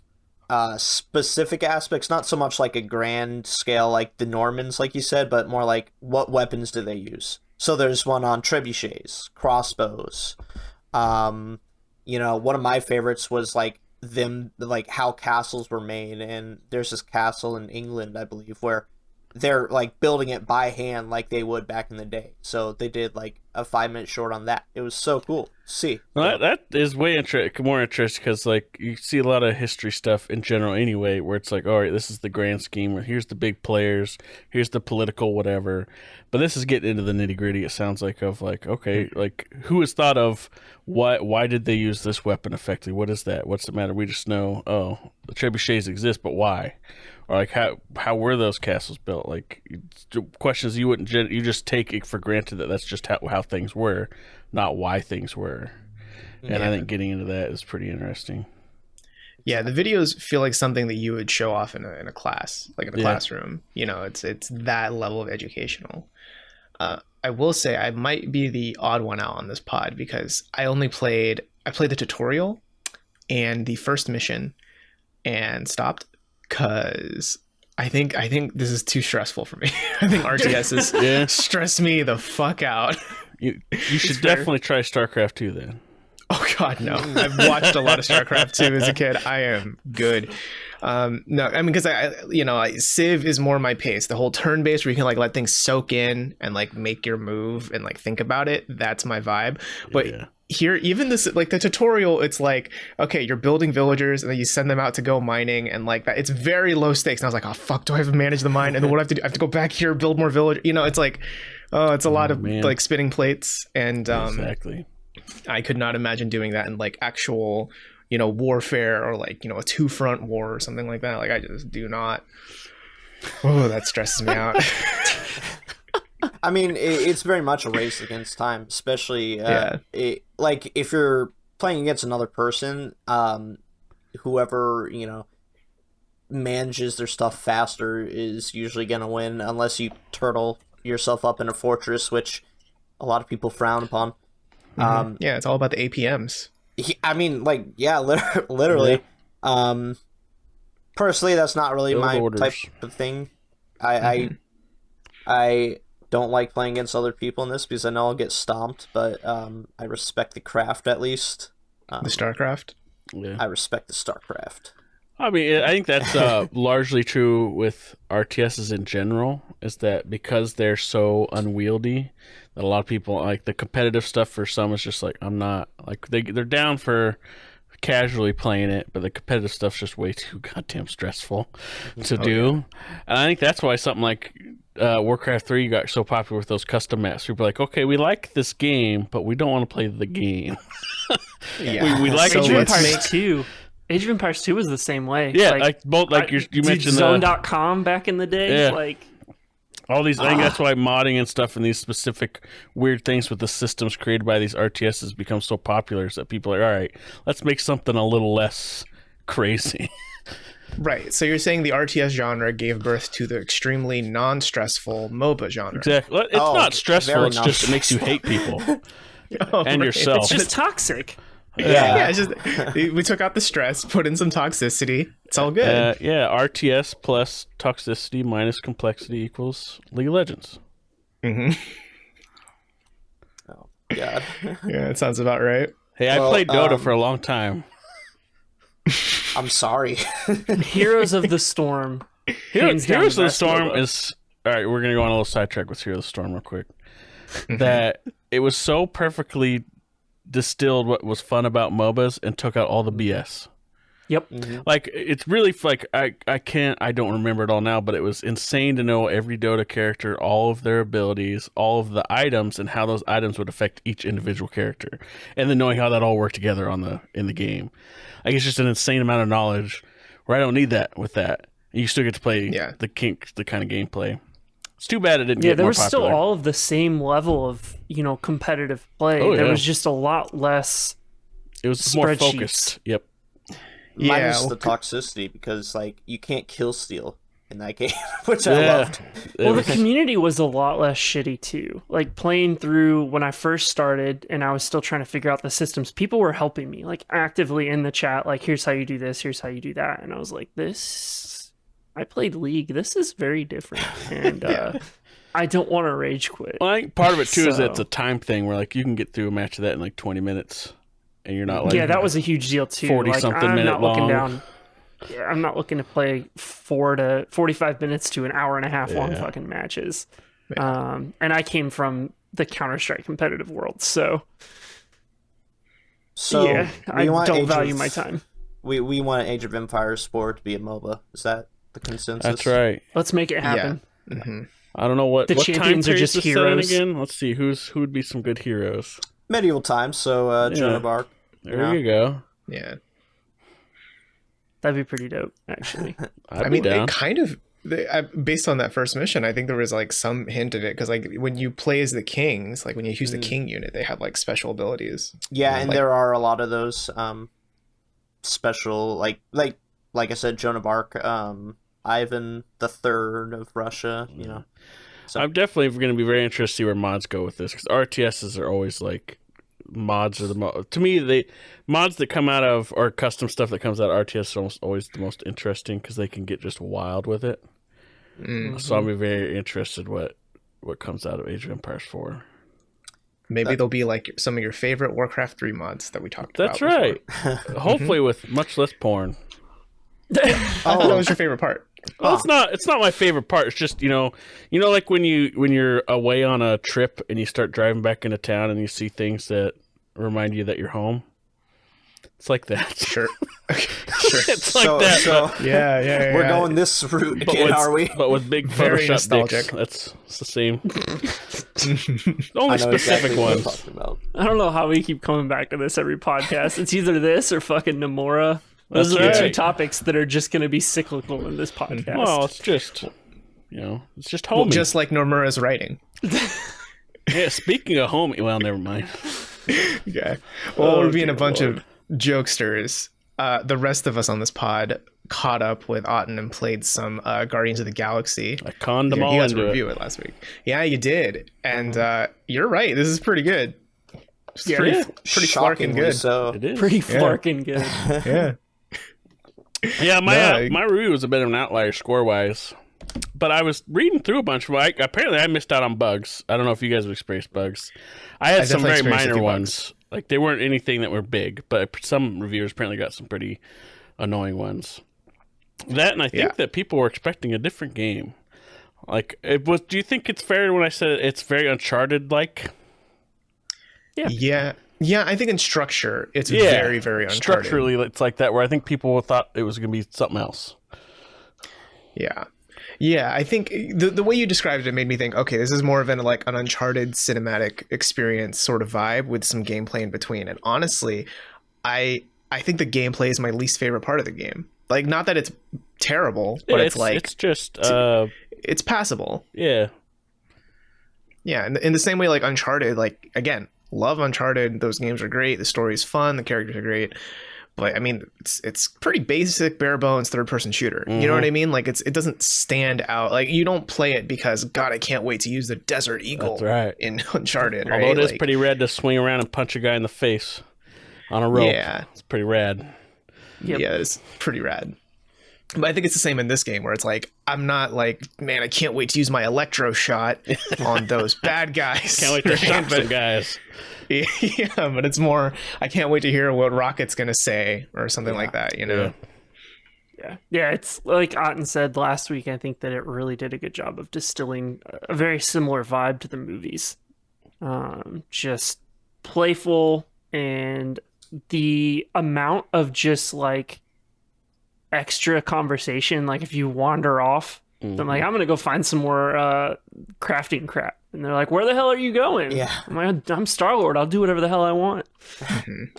specific aspects, not so much like a grand scale like the Normans, like you said, but more like what weapons do they use. So there's one on trebuchets, crossbows. One of my favorites was like how castles were made, and there's this castle in England, I believe, where they're like building it by hand like they would back in the day. So they did like a 5-minute short on that. It was so cool. see. Well, that is way more interesting because, like, you see a lot of history stuff in general anyway, where it's like, all right, this is the grand scheme. Here's the big players. Here's the political whatever. But this is getting into the nitty gritty. It sounds like of like, okay, like who has thought of why did they use this weapon effectively? What is that? What's the matter? We just know, oh, the trebuchets exist, but why? Or like how were those castles built? Like questions you wouldn't you just take it for granted that that's just how things were, not why things were. And I think getting into that is pretty interesting. Yeah, the videos feel like something that you would show off in a class, like in a classroom. You know, it's that level of educational. I will say I might be the odd one out on this pod because I played the tutorial and the first mission and stopped because I think this is too stressful for me. I think RTSs stress me the fuck out. You should definitely try StarCraft 2 then. Oh God, no! I've watched a lot of StarCraft 2 as a kid. I am good. No, I mean, because Civ is more my pace. The whole turn-based where you can like let things soak in and like make your move and like think about it. That's my vibe. But here, even this, like the tutorial, it's like, okay, you're building villagers and then you send them out to go mining and like that. It's very low stakes. And I was like, oh fuck, do I have to manage the mine? And then what do I have to do? I have to go back here, build more village. You know, it's like, oh, it's a lot of like spinning plates and exactly. I could not imagine doing that in like actual, warfare or like, a 2-front war or something like that. Like I just do not. Oh, that stresses me out. I mean, it's very much a race against time, especially like if you're playing against another person, whoever, manages their stuff faster is usually going to win unless you turtle yourself up in a fortress, which a lot of people frown upon. Yeah, it's all about the APMs. I mean, like, yeah, literally. Yeah. Personally, that's not really my type of thing. I don't like playing against other people in this because I know I'll get stomped, but I respect the craft at least. The StarCraft? Yeah. I respect the StarCraft. I mean, I think that's largely true with RTSs in general, is that because they're so unwieldy, that a lot of people, like the competitive stuff for some is just like, I'm not, like they're down for casually playing it, but the competitive stuff's just way too goddamn stressful to do. And I think that's why something like Warcraft 3 got so popular with those custom maps. People are like, okay, we like this game, but we don't want to play the game. we like Age of Empires 2. Age of Empires 2 was the same way. Yeah, like both, like you mentioned Zone.com back in the day. Yeah. Like all these, I think that's why modding and stuff and these specific weird things with the systems created by these RTSs become so popular, is that people are like, all right, let's make something a little less crazy. Right. So you're saying the RTS genre gave birth to the extremely non-stressful MOBA genre. Exactly. It's not stressful. It's just it makes you hate people and yourself. It's just toxic. Yeah, it's just we took out the stress, put in some toxicity. It's all good. RTS plus toxicity minus complexity equals League of Legends. Mm-hmm. Oh God. Yeah, it sounds about right. Hey, I played Dota for a long time. I'm sorry. Heroes of the Storm. Heroes of the Storm is all right. We're gonna go on a little sidetrack with Heroes of the Storm real quick. That it was so perfectly distilled what was fun about MOBAs and took out all the BS. Yep. Like it's really like I don't remember it all now, but it was insane to know every Dota character, all of their abilities, all of the items, and how those items would affect each individual character, and then knowing how that all worked together in the game. Like it's just an insane amount of knowledge where I don't need that with that. And you still get to play the kind of gameplay. It's too bad it didn't get more popular. There was still all of the same level of, competitive play. There was just a lot less. It was more focused. Yep. Minus the toxicity, because like you can't kill steal in that game, which I loved. Well, the community was a lot less shitty too. Like playing through when I first started and I was still trying to figure out the systems, people were helping me like actively in the chat, like here's how you do this, here's how you do that. And I was like, I played League. This is very different. And I don't want to rage quit. Well, I think part of it too is that it's a time thing where like you can get through a match of that in like 20 minutes. And you're not like that was a huge deal too. 40-something minute long. I'm not looking to play 4 to 45 minutes to an hour and a half long fucking matches. And I came from the Counter-Strike competitive world, so So yeah, I don't value my time. We want Age of Empires 4 to be a MOBA. Is that the consensus? That's right. Let's make it happen. Yeah. Mm-hmm. I don't know what The what champions time are just period this set in heroes. again. Let's see who would be some good heroes. Medieval times, so Joan Yeah. of Arc. There you go. Yeah. That'd be pretty dope, actually. I'd I be mean, down. it kind of based on that first mission, I think there was like some hint of it because like when you play as the kings, like when you use the king unit, they have like special abilities. Yeah, and Like- there are a lot of those special, like I said, Joan of Arc, Ivan the Third of Russia. You know, so I'm definitely going to be very interested to see where mods go with this because RTSs are always like mods are to me the mods that come out of or custom stuff that comes out of RTS are almost always the most interesting because they can get just wild with it. So I'll be very interested what comes out of Age of Empires 4. Maybe they'll be like some of your favorite Warcraft 3 mods that we talked That's about. right. Hopefully with much less porn. Oh, that was your favorite part. Well, it's not my favorite part. It's just, you know like when you're away on a trip and you start driving back into town and you see things that remind you that you're home. It's like that. Sure. Sure. It's like that. So Yeah. we're going this route but again, with, are we? But with big Very Photoshop nostalgic. dicks. It's the same. I Only know specific exactly what ones. we're talking about. I don't know how we keep coming back to this every podcast. It's either this or fucking Nomura. Those That's are the two right. topics that are just going to be cyclical in this podcast. Well, it's just, it's just Well, homey. just like Nomura's writing. Yeah, speaking of homey, well, never mind. Yeah. Well, we're being dear a bunch Lord. of jokesters. The rest of us on this pod caught up with Otten and played some Guardians of the Galaxy. I conned them You all guys into it. review it last week. Yeah, you did. And you're right. This is pretty good. It's Yeah, pretty, yeah. pretty flarking Shockingly good. so. Oh, It is. pretty flarking good. Yeah. Yeah, No, my review was a bit of an outlier score-wise. But I was reading through a bunch of apparently I missed out on bugs. I don't know if you guys have experienced bugs. I had I some definitely very experienced a minor few ones. Like they weren't anything that were big, but some reviewers apparently got some pretty annoying ones. That and I think that people were expecting a different game. Like it was. Do you think it's fair when I said it's very Uncharted like? Yeah. Yeah, I think in structure, it's very, very Uncharted. Structurally, it's like that. Where I think people thought it was going to be something else. Yeah. Yeah, I think the way you described it made me think, okay, this is more of an Uncharted cinematic experience sort of vibe with some gameplay in between. And honestly, I think the gameplay is my least favorite part of the game. Like, not that it's terrible, but it's just it's passable. yeah. Yeah, and in the same way, like Uncharted, like again, love Uncharted. Those games are great. The story's fun. The characters are great. But I mean, it's pretty basic, bare bones third-person shooter. You know what I mean? Like it doesn't stand out. Like you don't play it because God, I can't wait to use the Desert Eagle. That's right. In Uncharted. Although right? it is Like, pretty rad to swing around and punch a guy in the face on a rope. Yeah. It's pretty rad. Yep. Yeah, it's pretty rad. But I think it's the same in this game where it's like, I'm not like, man, I can't wait to use my electro shot on those bad guys. Can't wait to shock But- some guys. Yeah, but it's more, I can't wait to hear what Rocket's going to say or something like that, you know? Yeah, it's like Otten said last week. I think that it really did a good job of distilling a very similar vibe to the movies. Just playful, and the amount of just like extra conversation. Like if you wander off, I'm like, I'm gonna go find some more crafting crap, and they're like, where the hell are you going? Yeah. I'm like, I'm Star-Lord. I'll do whatever the hell I want.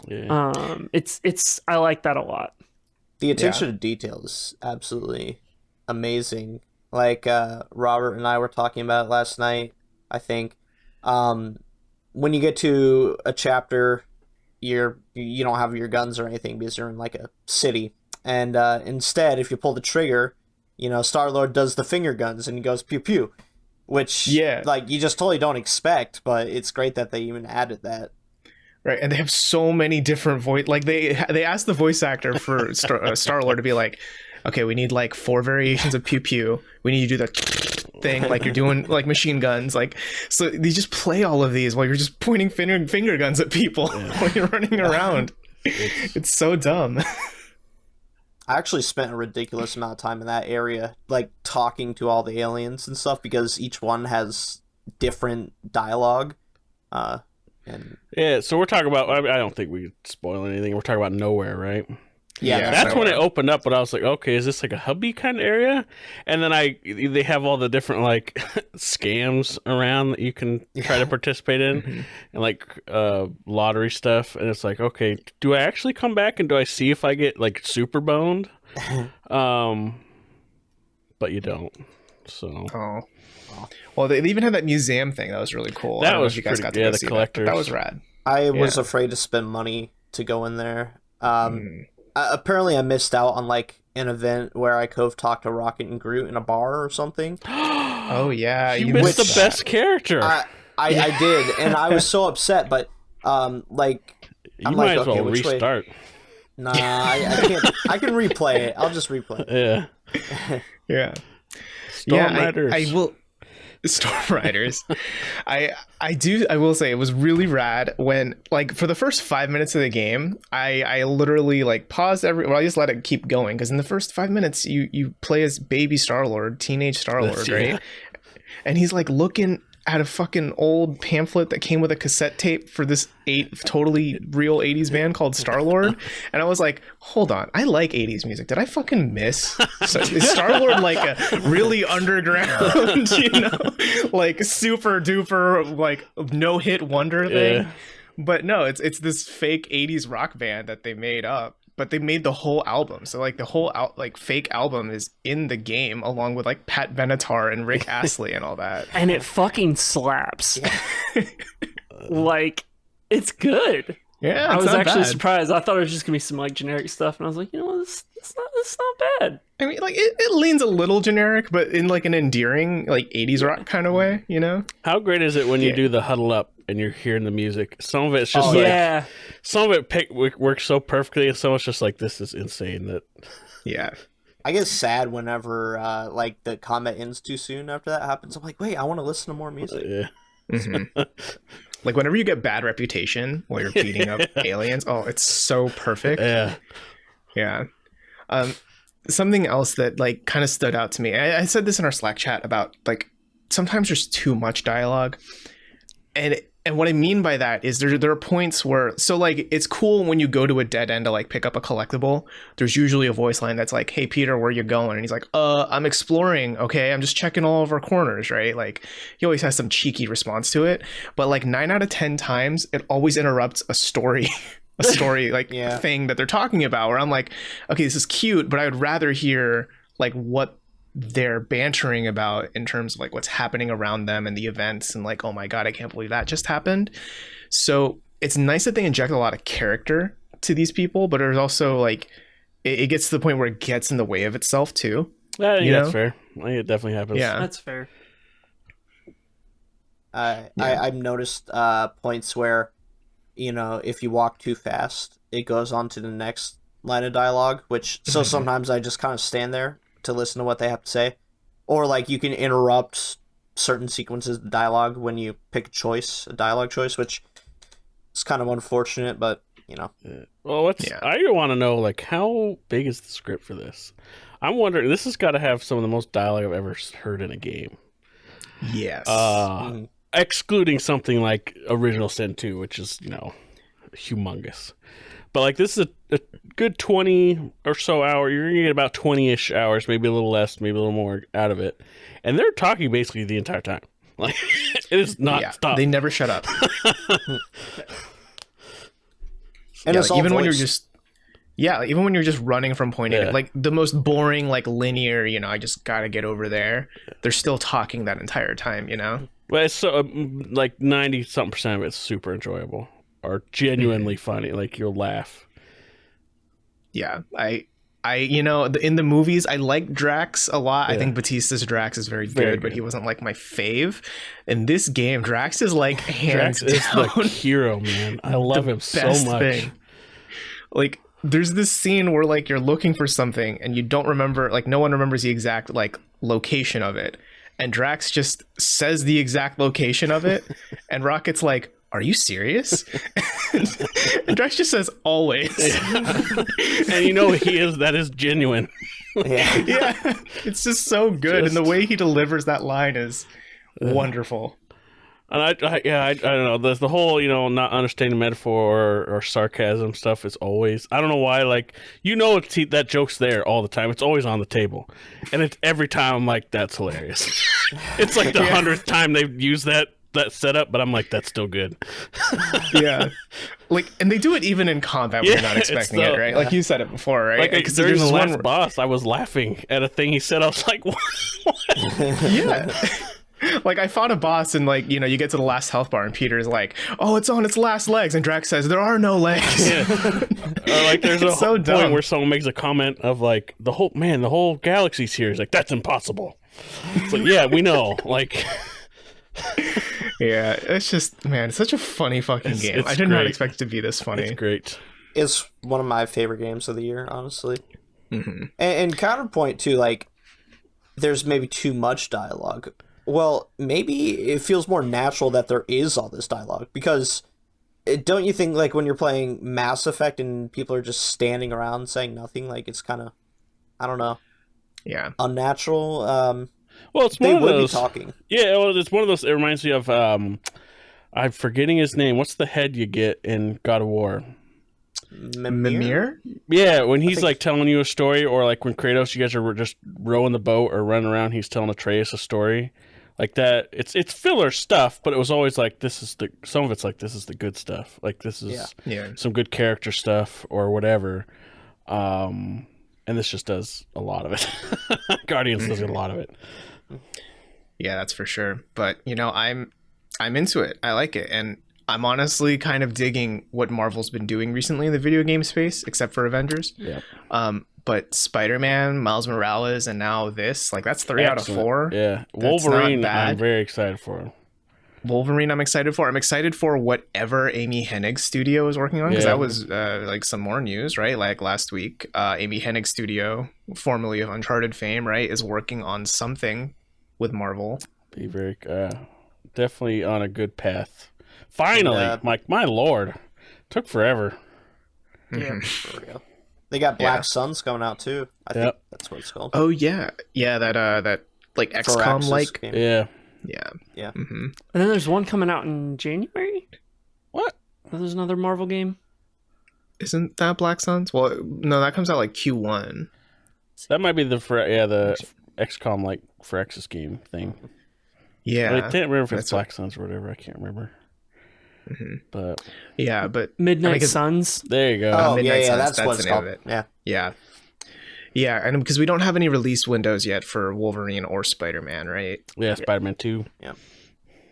Yeah. It's I like that a lot. The attention to detail is absolutely amazing. Like Robert and I were talking about it last night. I think when you get to a chapter, you don't have your guns or anything because you're in like a city, and instead, if you pull the trigger, Star-Lord does the finger guns and he goes pew pew, which like you just totally don't expect, but it's great that they even added that. Right, and they have so many different voice. Like they asked the voice actor for Star-Lord to be like, okay, we need like 4 variations of pew pew. We need you to do the thing like you're doing like machine guns. Like so, they just play all of these while you're just pointing finger guns at people when you're running around. It's so dumb. I actually spent a ridiculous amount of time in that area, like talking to all the aliens and stuff, because each one has different dialogue. And Yeah, so we're talking about. I don't think we could spoil anything. We're talking about nowhere, right? Yeah, That's so- when it opened up, but I was like, okay, is this like a hubby kind of area? And then they have all the different like scams around that you can try to participate in, and like lottery stuff. And it's like, okay, do I actually come back and do I see if I get like super boned? But you don't. So Oh. Well, they even had that museum thing that was really cool. That I don't know was if you guys pretty- got to yeah, go the see collectors. That was rad. I was Yeah. afraid to spend money to go in there. Apparently, I missed out on like an event where I could have talked to Rocket and Groot in a bar or something. Oh yeah, you missed the best character. I did, and I was so upset. But like, You I'm might like, as well okay, which way? restart. Nah, I can't. I can replay it. I'll just replay it. Yeah. Yeah. Storm Riders. I will. Storm Riders. I will say it was really rad when, like, for the first 5 minutes of the game, I literally like paused I just let it keep going, because in the first 5 minutes you play as baby Star-Lord, teenage Star-Lord, right? Yeah. And he's like looking at a fucking old pamphlet that came with a cassette tape for this totally real 80s band called Star-Lord. And I was like, hold on, I like 80s music. Did I fucking miss? So is Star-Lord like a really underground, like super duper, like no hit wonder thing? Yeah. But no, it's this fake 80s rock band that they made up. But they made the whole album, so like the whole fake album is in the game, along with like Pat Benatar and Rick Astley and all that. And it fucking slaps. Like, it's good. Yeah, I it's was not actually bad. surprised. I thought it was just gonna be some like generic stuff, and I was like, you know what, this not bad. I mean, like it leans a little generic, but in like an endearing, like 80s rock kind of way, you know? How great is it when you Yeah. do the huddle up and you're hearing the music? Some of it's just Oh, like Yeah, some of it works so perfectly, and some of it's just like, this is insane. That Yeah. I get sad whenever like the combat ends too soon after that happens. I'm like, wait, I want to listen to more music. yeah. Mhm. Like whenever you get bad reputation while you're beating up aliens, oh, it's so perfect. Yeah. Yeah. Something else that like kind of stood out to me. I said this in our Slack chat about like sometimes there's too much dialogue, and what I mean by that is there are points where, so like it's cool when you go to a dead end to like pick up a collectible. There's usually a voice line that's like, "Hey Peter, where you going?" And he's like, I'm exploring. Okay, I'm just checking all of our corners, right?" Like he always has some cheeky response to it, but like 9 out of 10 times it always interrupts a story. A story like Yeah. thing that they're talking about, where I'm like, okay, this is cute, but I would rather hear like what they're bantering about in terms of like what's happening around them and the events, and like, oh my god, I can't believe that just happened. So it's nice that they inject a lot of character to these people, but there's also like it gets to the point where it gets in the way of itself too. I think You that's know? fair. I think it definitely happens. Yeah. that's fair. I've noticed points where, you know, if you walk too fast, it goes on to the next line of dialogue, which so sometimes I just kind of stand there to listen to what they have to say. Or like you can interrupt certain sequences of dialogue when you pick a dialogue choice, which is kind of unfortunate, but you know. Well, Yeah. I want to know, like, how big is the script for this? I'm wondering. This has got to have some of the most dialogue I've ever heard in a game. Yes. Excluding something like Original Sin 2, which is, you know, humongous. But like this is a good 20 or so hour. You're gonna get about 20-ish hours, maybe a little less, maybe a little more out of it. And they're talking basically the entire time. Like it is not stop. They never shut up. And Yeah, it's like, all even when you're voice. just even when you're just running from point A Yeah. to like the most boring, like linear, you know, I just gotta get over there. They're still talking that entire time, you know. But it's so like 90-something% of it's super enjoyable or genuinely funny. Like you'll laugh. Yeah, I you know, in the movies I like Drax a lot. I think Batista's Drax is very good, but good. he wasn't like my fave. In this game, Drax is like hands Drax is down the hero, man. I love him so best much. thing. Like there's this scene where like you're looking for something and you don't remember, like no one remembers the exact like location of it, and Drax just says the exact location of it, and Rocket's like, "Are you serious?" And Drax just says, "Always." And you know that is genuine. Yeah. Yeah, it's just so good, and the way he delivers that line is wonderful. And I don't know. There's the whole, not understanding metaphor or sarcasm stuff is always. I don't know why. Like, that joke's there all the time. It's always on the table, and it's every time I'm like, that's hilarious. It's like the 100th time they've used that setup, but I'm like, that's still good. Yeah, like, and they do it even in combat when you're not expecting it, right? Like you said it before, right? Like during the last boss, I was laughing at a thing he said. I was like, what? Yeah. Like, I fought a boss and, like, you get to the last health bar and Peter's like, oh, it's on its last legs. And Drax says, there are no legs. Yeah. Or like there's a whole point where someone makes a comment of like, the whole galaxy's here. He's like, that's impossible. It's like, yeah, we know. Like, yeah, it's just, man, it's such a funny fucking game. I did not expect it to be this funny. It's great. It's one of my favorite games of the year, honestly. And counterpoint to, like, there's maybe too much dialogue. Well, maybe it feels more natural that there is all this dialogue, because don't you think, like, when you're playing Mass Effect and people are just standing around saying nothing, like, it's kind of, I don't know, unnatural. Well, it's one of those. Be talking. Yeah, well, it's one of those. It reminds me of I'm forgetting his name. What's the head you get in God of War? Mimir? Yeah, when he's like telling you a story, or like when Kratos, you guys are just rowing the boat or running around, he's telling Atreus a story. Like that, it's filler stuff, but it was always like, some of it's like, this is the good stuff. Like, this is some good character stuff or whatever. And this just does a lot of it. Guardians does a lot of it. Yeah, that's for sure. But, I'm into it. I like it. And I'm honestly kind of digging what Marvel's been doing recently in the video game space, except for Avengers. Yeah. But Spider-Man, Miles Morales, and now this, like, that's 3 out of 4. Yeah. Wolverine, I'm very excited for. Wolverine, I'm excited for. I'm excited for whatever Amy Hennig's studio is working on, because that was like some more news, right? Like last week, Amy Hennig's studio, formerly of Uncharted fame, right, is working on something with Marvel. Be very definitely on a good path. Finally, my lord, took forever. Yeah, there we go. They got Black Suns coming out too. I think that's what it's called. Oh yeah, that like XCOM like. Yeah. Mm-hmm. And then there's one coming out in January. What? There's another Marvel game. Isn't that Black Suns? Well, no, that comes out like Q1. That might be the XCOM like Firaxis game thing. Yeah, but I can't remember if it's Black Suns or whatever. I can't remember. Mm-hmm. But Midnight Suns. There you go. Oh, Midnight Suns, that's what it's called. Yeah, and because we don't have any release windows yet for Wolverine or Spider-Man, right? Yeah, Spider-Man 2.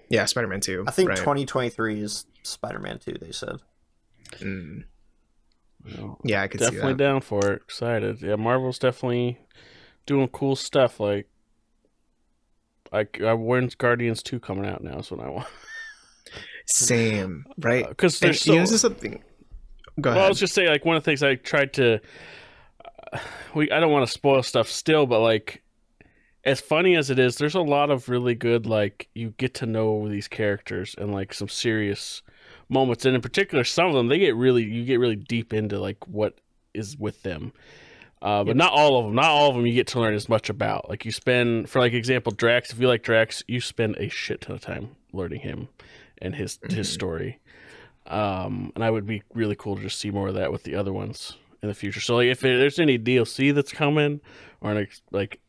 Yeah, Spider-Man 2. I think 2023 is Spider-Man 2, they said. Yeah, I could see that. Definitely down for it. Excited. Yeah, Marvel's definitely doing cool stuff. Like, when's Guardians 2 coming out now is what I want. Same, right? Because there's something. Go ahead. Well, I was just saying, like, one of the things I tried to... I don't want to spoil stuff still, but, like, as funny as it is, there's a lot of really good, like, you get to know these characters and, like, some serious moments. And in particular, some of them, you get really deep into, like, what is with them. But not all of them. Not all of them you get to learn as much about. Like, you spend, for, like, example, Drax, if you like Drax, you spend a shit ton of time learning him and his story. And I would be really cool to just see more of that with the other ones in the future. So, like, if there's any DLC that's coming or an like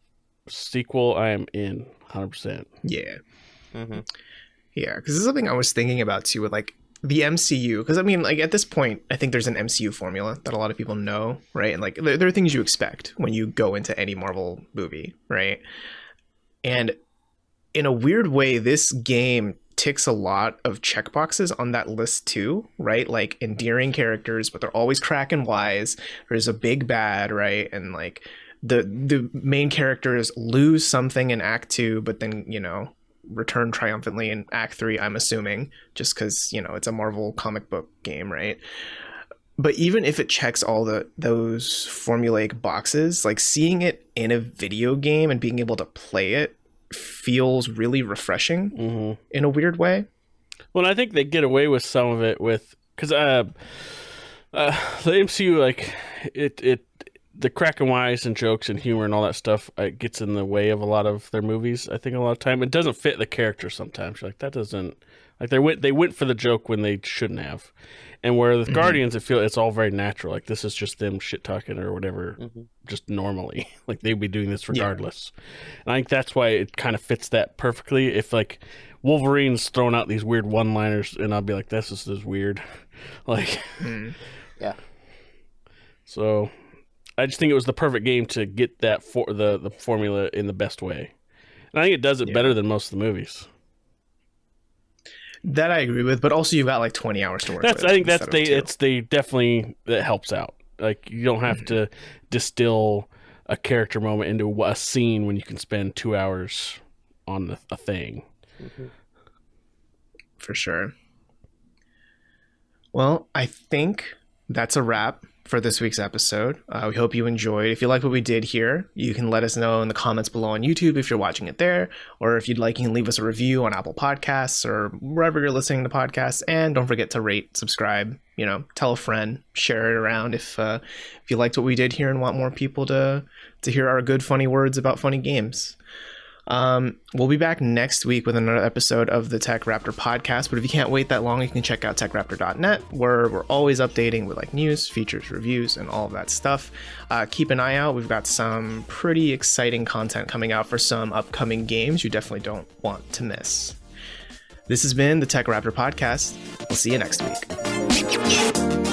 sequel, I am in 100%. Yeah. Yeah, because this is something I was thinking about too with like the MCU. Because I mean, like at this point, I think there's an MCU formula that a lot of people know, right? And like there are things you expect when you go into any Marvel movie, right? And in a weird way, this game ticks a lot of checkboxes on that list too, right? Like endearing characters, but they're always cracking wise. There's a big bad, right? And like the main characters lose something in Act 2, but then, return triumphantly in Act 3, I'm assuming, just because, it's a Marvel comic book game, right? But even if it checks all those formulaic boxes, like seeing it in a video game and being able to play it feels really refreshing in a weird way. Well, I think they get away with some of it because the MCU, like the cracking wise and jokes and humor and all that stuff gets in the way of a lot of their movies. I think a lot of time it doesn't fit the character sometimes. You're like, that doesn't, like, they went for the joke when they shouldn't have. And where with Guardians, it's all very natural. Like, this is just them shit talking or whatever, just normally. Like, they'd be doing this regardless. And I think that's why it kind of fits that perfectly. If, like, Wolverine's throwing out these weird one-liners, and I'll be like, this is weird. Like, Yeah. So, I just think it was the perfect game to get that the formula in the best way. And I think it does it better than most of the movies. That I agree with, but also you've got like 20 hours to work with. I think they definitely, that helps out. Like, you don't have to distill a character moment into a scene when you can spend 2 hours on a thing. For sure. Well, I think that's a wrap for this week's episode. We hope you enjoyed. If you like what we did here, you can let us know in the comments below on YouTube if you're watching it there, or if you'd like, you can leave us a review on Apple Podcasts or wherever you're listening to podcasts. And don't forget to rate, subscribe, tell a friend, share it around if you liked what we did here and want more people to hear our good, funny words about funny games. We'll be back next week with another episode of the TechRaptor podcast, but if you can't wait that long, you can check out techraptor.net, where we're always updating with like news, features, reviews, and all of that stuff. Keep an eye out. We've got some pretty exciting content coming out for some upcoming games you definitely don't want to miss. This has been the TechRaptor podcast. We'll see you next week.